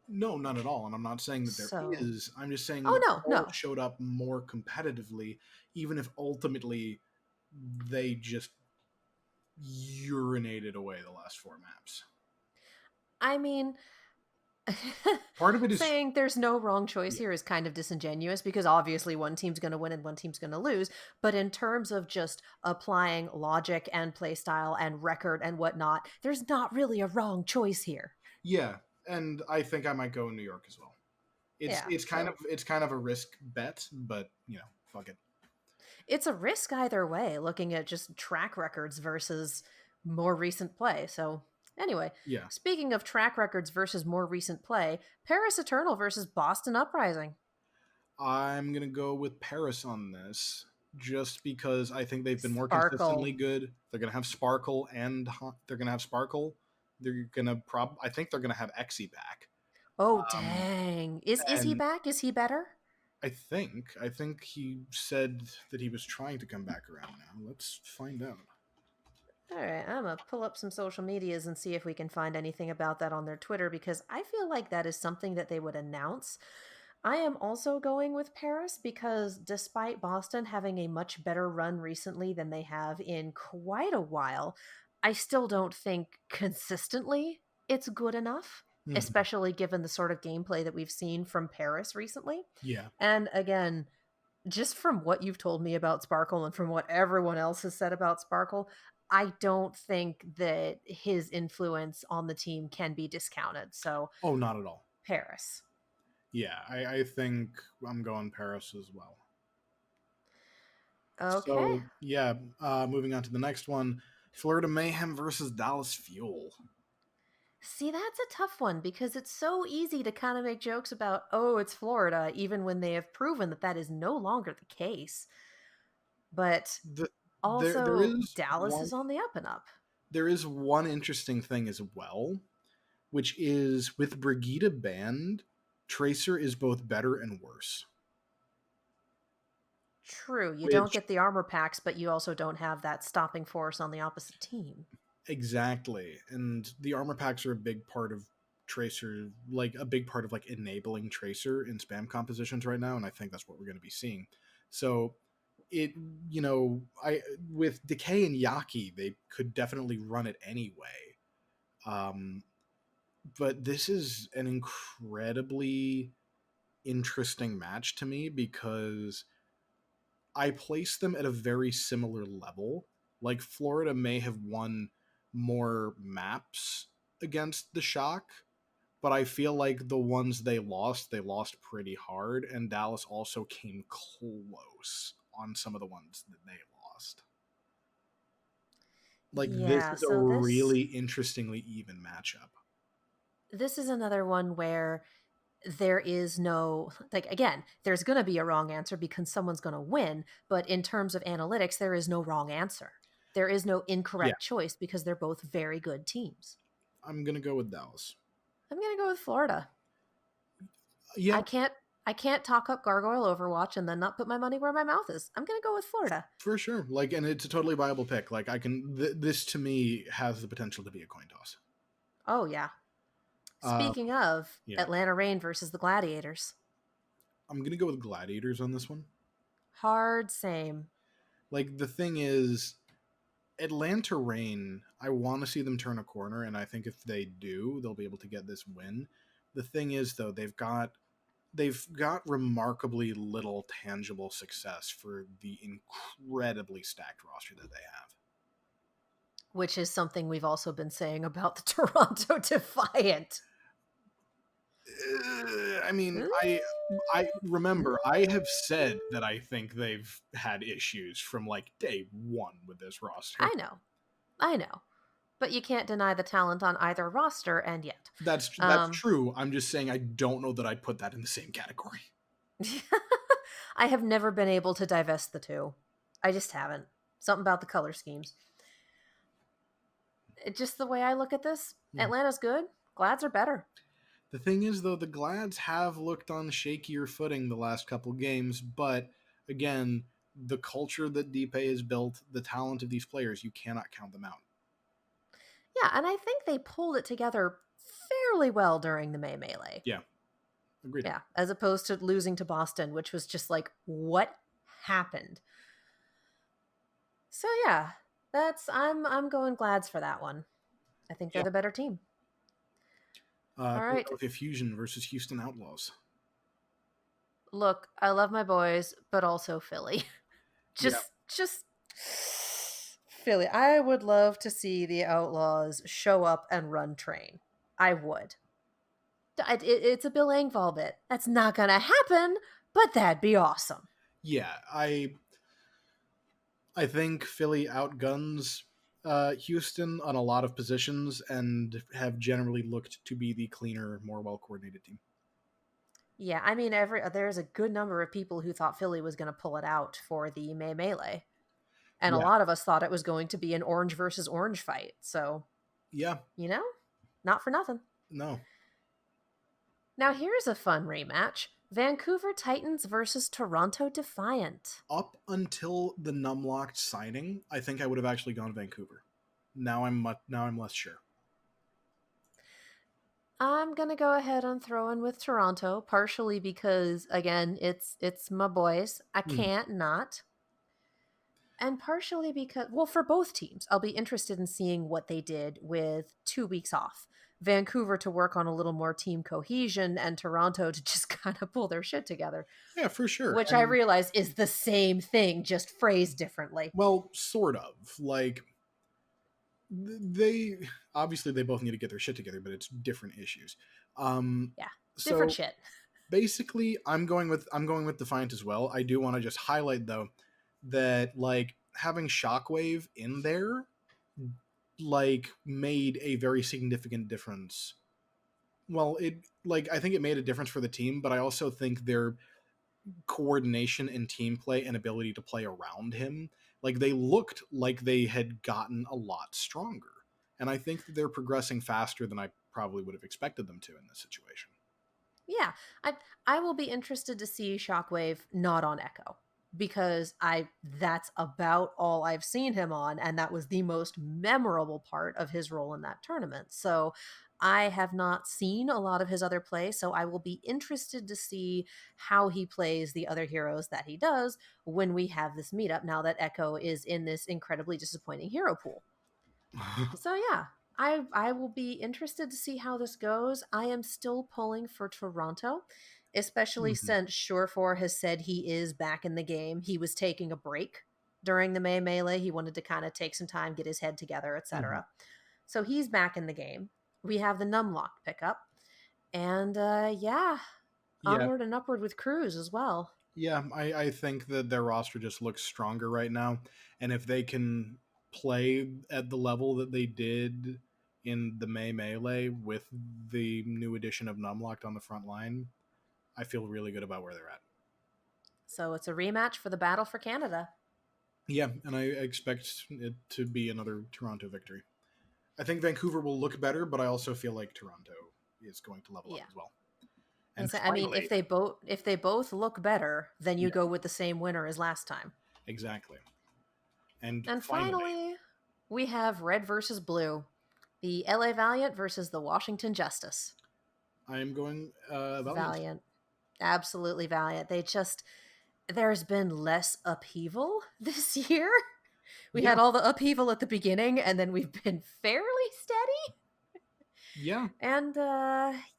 [SPEAKER 2] no, not at all. And I'm not saying that there
[SPEAKER 1] So,
[SPEAKER 2] is. I'm just saying
[SPEAKER 1] oh
[SPEAKER 2] that
[SPEAKER 1] no,
[SPEAKER 2] Seoul
[SPEAKER 1] no.
[SPEAKER 2] showed up more competitively, even if ultimately they just urinated away the last four maps.
[SPEAKER 1] I mean,
[SPEAKER 2] Part of it is,
[SPEAKER 1] saying there's no wrong choice
[SPEAKER 2] yeah,
[SPEAKER 1] here is kind of disingenuous because obviously one team's going to win and one team's going to lose. But in terms of just applying logic and playstyle and record and whatnot, there's not really a wrong choice here.
[SPEAKER 2] yeah, and I think I might go in New York as well.
[SPEAKER 1] Yeah, so
[SPEAKER 2] It's kind of a risk bet, but fuck it.
[SPEAKER 1] it's a risk either way, looking at just track records versus more recent play. So, anyway,
[SPEAKER 2] Yeah,
[SPEAKER 1] speaking of track records versus more recent play, Paris Eternal versus Boston Uprising.
[SPEAKER 2] I'm gonna go with Paris on this, just because I think they've been more consistently
[SPEAKER 1] Sparkle.
[SPEAKER 2] good. They're gonna have Sparkle and they're gonna have Sparkle. They're gonna I think they're gonna have Exy back.
[SPEAKER 1] Oh
[SPEAKER 2] Um,
[SPEAKER 1] dang. Is he
[SPEAKER 2] and
[SPEAKER 1] back? Is he better?
[SPEAKER 2] I think he said that he was trying to come back around now. Let's find out.
[SPEAKER 1] All right, I'm gonna pull up some social medias and see if we can find anything about that on their Twitter because I feel like that is something that they would announce. I am also going with Paris because despite Boston having a much better run recently than they have in quite a while, I still don't think consistently it's good enough,
[SPEAKER 2] Mhm.
[SPEAKER 1] especially given the sort of gameplay that we've seen from Paris recently.
[SPEAKER 2] Yeah.
[SPEAKER 1] And again, just from what you've told me about Sparkle and from what everyone else has said about Sparkle, I don't think that his influence on the team can be discounted. So,
[SPEAKER 2] Oh, not at all.
[SPEAKER 1] Paris.
[SPEAKER 2] Yeah, I think I'm going Paris as well.
[SPEAKER 1] Okay.
[SPEAKER 2] So yeah, moving on to the next one, Florida Mayhem versus Dallas Fuel.
[SPEAKER 1] See, that's a tough one because it's so easy to kind of make jokes about, oh, it's Florida, even when they have proven that that is no longer the case. But
[SPEAKER 2] The, there
[SPEAKER 1] also,
[SPEAKER 2] is
[SPEAKER 1] Dallas
[SPEAKER 2] one
[SPEAKER 1] is on the up and up.
[SPEAKER 2] interesting thing as well, which is with Brigida banned, Tracer is both better and worse.
[SPEAKER 1] True, you don't
[SPEAKER 2] Which
[SPEAKER 1] get the armor packs, but you also don't have that stopping force on the opposite team.
[SPEAKER 2] exactly, and the armor packs are a big part of Tracer, like a big part of like enabling Tracer in spam compositions right now, and I think that's what we're going to be seeing. So it, you know, I with Decay and Yaki, they could definitely run it anyway. Um, but this is an incredibly interesting match to me because I place them at a very similar level. Like Florida may have won more maps against the Shock, but I feel like the ones they lost pretty hard, and Dallas also came close on some of the ones that they lost. Like this
[SPEAKER 1] Yeah,
[SPEAKER 2] is a
[SPEAKER 1] so this
[SPEAKER 2] really interestingly even matchup.
[SPEAKER 1] this is another one where there is no, like, again, there's going to be a wrong answer because someone's going to win, but in terms of analytics there is no wrong answer. There is no
[SPEAKER 2] Yeah,
[SPEAKER 1] incorrect choice because they're both very good teams.
[SPEAKER 2] I'm gonna go with Dallas.
[SPEAKER 1] I'm going to go with Florida.
[SPEAKER 2] Yeah,
[SPEAKER 1] I can't I can't talk up Gargoyle Overwatch and then not put my money where my mouth is. I'm going to go with Florida.
[SPEAKER 2] for sure. Like, and it's a totally viable pick. Like, I can. This to me has the potential to be a coin toss.
[SPEAKER 1] Oh yeah.
[SPEAKER 2] Uh,
[SPEAKER 1] Speaking of
[SPEAKER 2] yeah,
[SPEAKER 1] Atlanta Reign versus the Gladiators.
[SPEAKER 2] I'm gonna go with Gladiators on this one.
[SPEAKER 1] Hard same.
[SPEAKER 2] Like, the thing is, Atlanta Reign, I want to see them turn a corner, and I think if they do, they'll be able to get this win. The thing is, though, they've got remarkably little tangible success for the incredibly stacked roster that they have.
[SPEAKER 1] Which is something we've also been saying about the Toronto Defiant.
[SPEAKER 2] I mean, I remember I have said that I think they've had issues from like day one with this roster.
[SPEAKER 1] I know. I know. But you can't deny the talent on either roster, and yet.
[SPEAKER 2] That's true. I'm just saying I don't know that I'd put that in the same category.
[SPEAKER 1] I have never been able to divest the two. I just haven't. Something about the color schemes. Just the way I look at this,
[SPEAKER 2] Hmm.
[SPEAKER 1] Atlanta's good. Glads are better.
[SPEAKER 2] The thing is, though, the Glads have looked on shakier footing the last couple games, but again, the culture that Deepay has built, the talent of these players, you cannot count them out.
[SPEAKER 1] Yeah, and I think they pulled it together fairly well during the May Melee.
[SPEAKER 2] Yeah, agreed.
[SPEAKER 1] Yeah, as opposed to losing to Boston, which was just like, what happened? So yeah, I'm going Glads for that one. I think they're
[SPEAKER 2] Yeah.
[SPEAKER 1] the better team. All
[SPEAKER 2] Here we
[SPEAKER 1] right.
[SPEAKER 2] go with Fusion versus Houston Outlaws.
[SPEAKER 1] Look, I love my boys, but also Philly.
[SPEAKER 2] Yeah,
[SPEAKER 1] just Philly. I would love to see the Outlaws show up and run train. I would. It's a Bill Engvall bit. That's not gonna happen, but that'd be awesome.
[SPEAKER 2] yeah. I think Philly outguns Houston on a lot of positions and have generally looked to be the cleaner, more well coordinated team.
[SPEAKER 1] Yeah, I mean, there's a good number of people who thought Philly was going to pull it out for the May Melee, and a
[SPEAKER 2] Yeah,
[SPEAKER 1] lot of us thought it was going to be an orange versus orange fight. So,
[SPEAKER 2] yeah,
[SPEAKER 1] not for nothing.
[SPEAKER 2] no.
[SPEAKER 1] Now here's a fun rematch: Vancouver Titans versus Toronto Defiant.
[SPEAKER 2] Up until the Numlocked signing, I think I would have actually gone Vancouver. Now I'm less sure.
[SPEAKER 1] I'm gonna go ahead and throw in with Toronto, partially because again, it's my boys. I
[SPEAKER 2] Mhm.
[SPEAKER 1] can't not. And partially because, well, for both teams, I'll be interested in seeing what they did with 2 weeks off. Vancouver to work on a little more team cohesion, and Toronto to just kind of pull their shit together,
[SPEAKER 2] Yeah, for sure.
[SPEAKER 1] which I
[SPEAKER 2] And
[SPEAKER 1] realize is the same thing, just phrased differently.
[SPEAKER 2] well, sort of. Like they obviously they both need to get their shit together, but it's different issues. Um,
[SPEAKER 1] Yeah, different
[SPEAKER 2] so
[SPEAKER 1] shit.
[SPEAKER 2] basically, I'm going with Defiant as well. I do want to just highlight though that like having Shockwave in there like made a very significant difference. Well, it like I think it made a difference for the team, but I also think their coordination and team play and ability to play around him, like they looked like they had gotten a lot stronger. And I think that they're progressing faster than I probably would have expected them to in this situation.
[SPEAKER 1] Yeah, I will be interested to see Shockwave not on Echo, because I that's about all I've seen him on, and that was the most memorable part of his role in that tournament. So I have not seen a lot of his other play, so I will be interested to see how he plays the other heroes that he does when we have this meetup, now that Echo is in this incredibly disappointing hero pool. So yeah, I will be interested to see how this goes. I am still pulling for Toronto, especially
[SPEAKER 2] Mhm.
[SPEAKER 1] since Surefour has said he is back in the game. He was taking a break during the May Melee. He wanted to kind of take some time, get his head together,
[SPEAKER 2] Mhm.
[SPEAKER 1] etc. So he's back in the game. We have the Numlock pickup. And yeah,
[SPEAKER 2] Yeah,
[SPEAKER 1] onward and upward with Cruz as well.
[SPEAKER 2] yeah. I think that their roster just looks stronger right now, and if they can play at the level that they did in the May Melee with the new addition of Numlocked on the front line, I feel really good about where they're at.
[SPEAKER 1] So it's a rematch for the battle for Canada.
[SPEAKER 2] Yeah, and I expect it to be another Toronto victory. I think Vancouver will look better, but I also feel like Toronto is going to level up
[SPEAKER 1] Yeah.
[SPEAKER 2] as well.
[SPEAKER 1] And
[SPEAKER 2] And
[SPEAKER 1] so, I mean,
[SPEAKER 2] finally,
[SPEAKER 1] if they both look better, then you
[SPEAKER 2] yeah,
[SPEAKER 1] go with the same winner as last time.
[SPEAKER 2] exactly. And
[SPEAKER 1] And
[SPEAKER 2] finally,
[SPEAKER 1] finally, we have red versus blue, the LA Valiant versus the Washington Justice.
[SPEAKER 2] I am going Valiant.
[SPEAKER 1] Valiant, absolutely Valiant. There's been less upheaval this year. We
[SPEAKER 2] Yeah,
[SPEAKER 1] had all the upheaval at the beginning, and then we've been fairly steady.
[SPEAKER 2] yeah.
[SPEAKER 1] And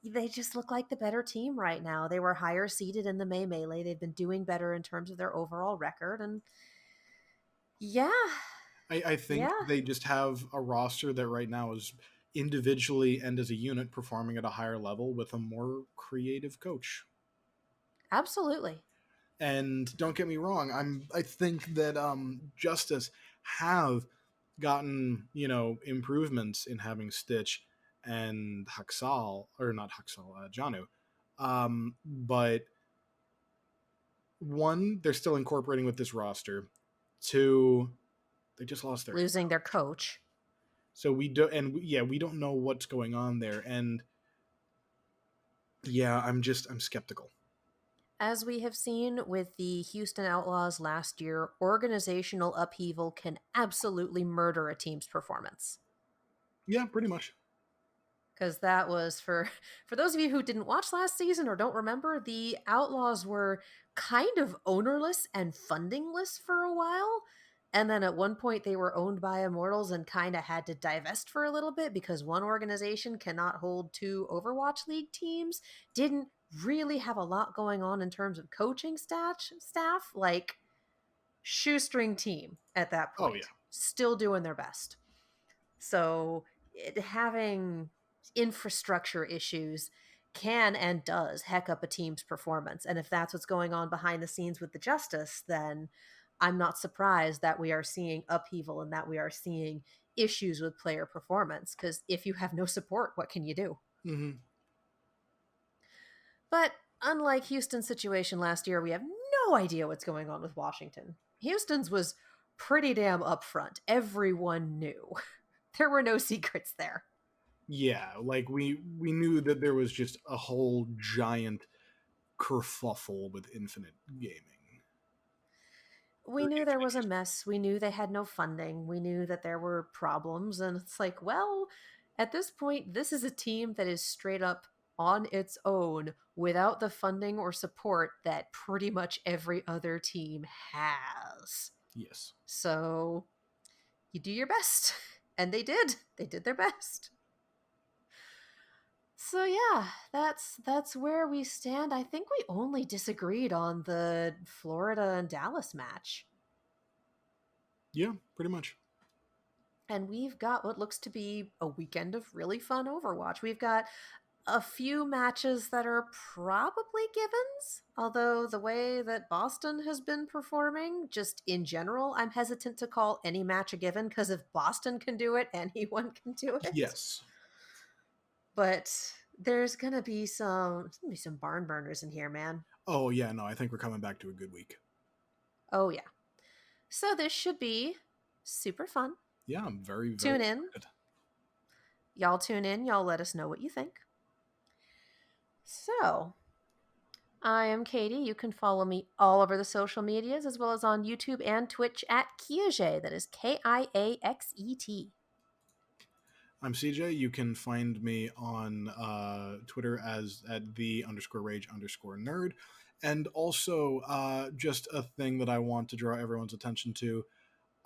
[SPEAKER 1] they just look like the better team right now. They were higher seeded in the May Melee. They've been doing better in terms of their overall record. And yeah,
[SPEAKER 2] I think
[SPEAKER 1] yeah,
[SPEAKER 2] they just have a roster that right now is individually and as a unit performing at a higher level with a more creative coach.
[SPEAKER 1] absolutely.
[SPEAKER 2] And don't get me wrong, I think that Justice have gotten, improvements in having Stitch and Haksal, or not Haksal, Janu. But one, they're still incorporating with this roster. Two, they just lost their head
[SPEAKER 1] Losing their
[SPEAKER 2] coach.
[SPEAKER 1] coach.
[SPEAKER 2] So we do, and yeah, we don't know what's going on there. And yeah, I'm skeptical.
[SPEAKER 1] As we have seen with the Houston Outlaws last year, organizational upheaval can absolutely murder a team's performance.
[SPEAKER 2] Yeah, pretty much.
[SPEAKER 1] Because that was for those of you who didn't watch last season or don't remember, the Outlaws were kind of ownerless and fundingless for a while. And then at one point they were owned by Immortals and kind of had to divest for a little bit because one organization cannot hold two Overwatch League teams. Didn't really have a lot going on in terms of coaching staff, like shoestring team at that
[SPEAKER 2] Oh yeah.
[SPEAKER 1] point, still doing their best. So having infrastructure issues can and does heck up a team's performance. And if that's what's going on behind the scenes with the Justice, then I'm not surprised that we are seeing upheaval and that we are seeing issues with player performance. Because if you have no support, what can you do?
[SPEAKER 2] Hmm.
[SPEAKER 1] But unlike Houston's situation last year, we have no idea what's going on with Washington. Houston's was pretty damn upfront. Everyone knew. There were no secrets there.
[SPEAKER 2] Yeah, like we knew that there was just a whole giant kerfuffle with Infinite Gaming
[SPEAKER 1] We
[SPEAKER 2] or
[SPEAKER 1] knew there
[SPEAKER 2] Infinite
[SPEAKER 1] was a
[SPEAKER 2] Esports.
[SPEAKER 1] mess. We knew they had no funding. We knew that there were problems. And it's like, well, at this point, this is a team that is straight up on its own without the funding or support that pretty much every other team has.
[SPEAKER 2] Yes.
[SPEAKER 1] So you do your best. And they did. They did their best. So yeah, that's where we stand. I think we only disagreed on the Florida and Dallas match.
[SPEAKER 2] Yeah, pretty much.
[SPEAKER 1] And we've got what looks to be a weekend of really fun Overwatch. We've got a few matches that are probably givens, although the way that Boston has been performing, just in general, I'm hesitant to call any match a given because if Boston can do it, anyone can do it.
[SPEAKER 2] Yes.
[SPEAKER 1] But there's gonna be some barn burners in here, man.
[SPEAKER 2] Oh yeah, no, I think we're coming back to a good week.
[SPEAKER 1] Oh yeah. So this should be super fun.
[SPEAKER 2] Yeah, I'm very, very
[SPEAKER 1] Tune in.
[SPEAKER 2] excited.
[SPEAKER 1] Y'all tune in. Y'all let us know what you think. So, I am Katie. You can follow me all over the social medias as well as on YouTube and Twitch at Kiaxet. That is Kiaxet.
[SPEAKER 2] I'm CJ. You can find me on Twitter as at @the_rage_nerd. And also, just a thing that I want to draw everyone's attention to.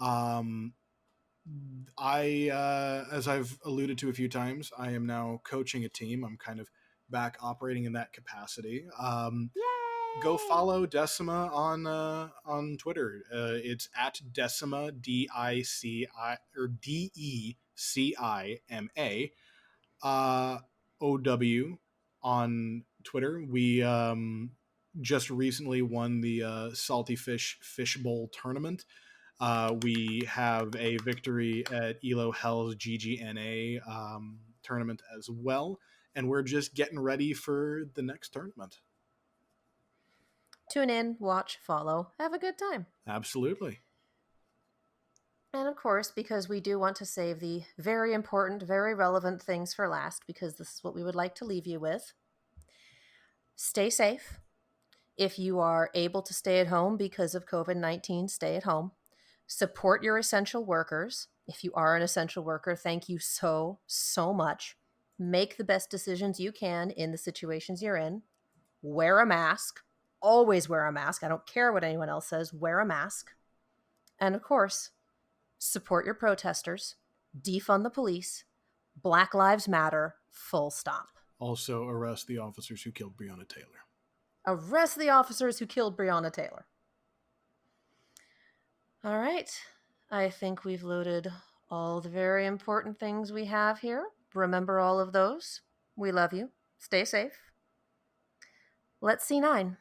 [SPEAKER 2] Um, as I've alluded to a few times, I am now coaching a team. I'm kind of back operating in that capacity. Go
[SPEAKER 1] Yay!
[SPEAKER 2] follow Decima on Twitter. It's at Decima DECIMA OW on Twitter. We just recently won the Salty Fish Bowl tournament. We have a victory at Elo Hell's GGNA tournament as well, and we're just getting ready for the next tournament.
[SPEAKER 1] Tune in, watch, follow, have a good time.
[SPEAKER 2] Absolutely.
[SPEAKER 1] And of course, because we do want to save the very important, very relevant things for last, because this is what we would like to leave you with. Stay safe. If you are able to stay at home because of COVID-19, stay at home. Support your essential workers. If you are an essential worker, thank you so, so much. Make the best decisions you can in the situations you're in. Wear a mask. Always wear a mask. I don't care what anyone else says. Wear a mask. And of course, support your protesters. Defund the police. Black Lives Matter. Full stop.
[SPEAKER 2] Also, arrest the officers who killed Breonna Taylor.
[SPEAKER 1] Arrest the officers who killed Breonna Taylor. All right. I think we've loaded all the very important things we have here. Remember all of those. We love you. Stay safe. Let's C9.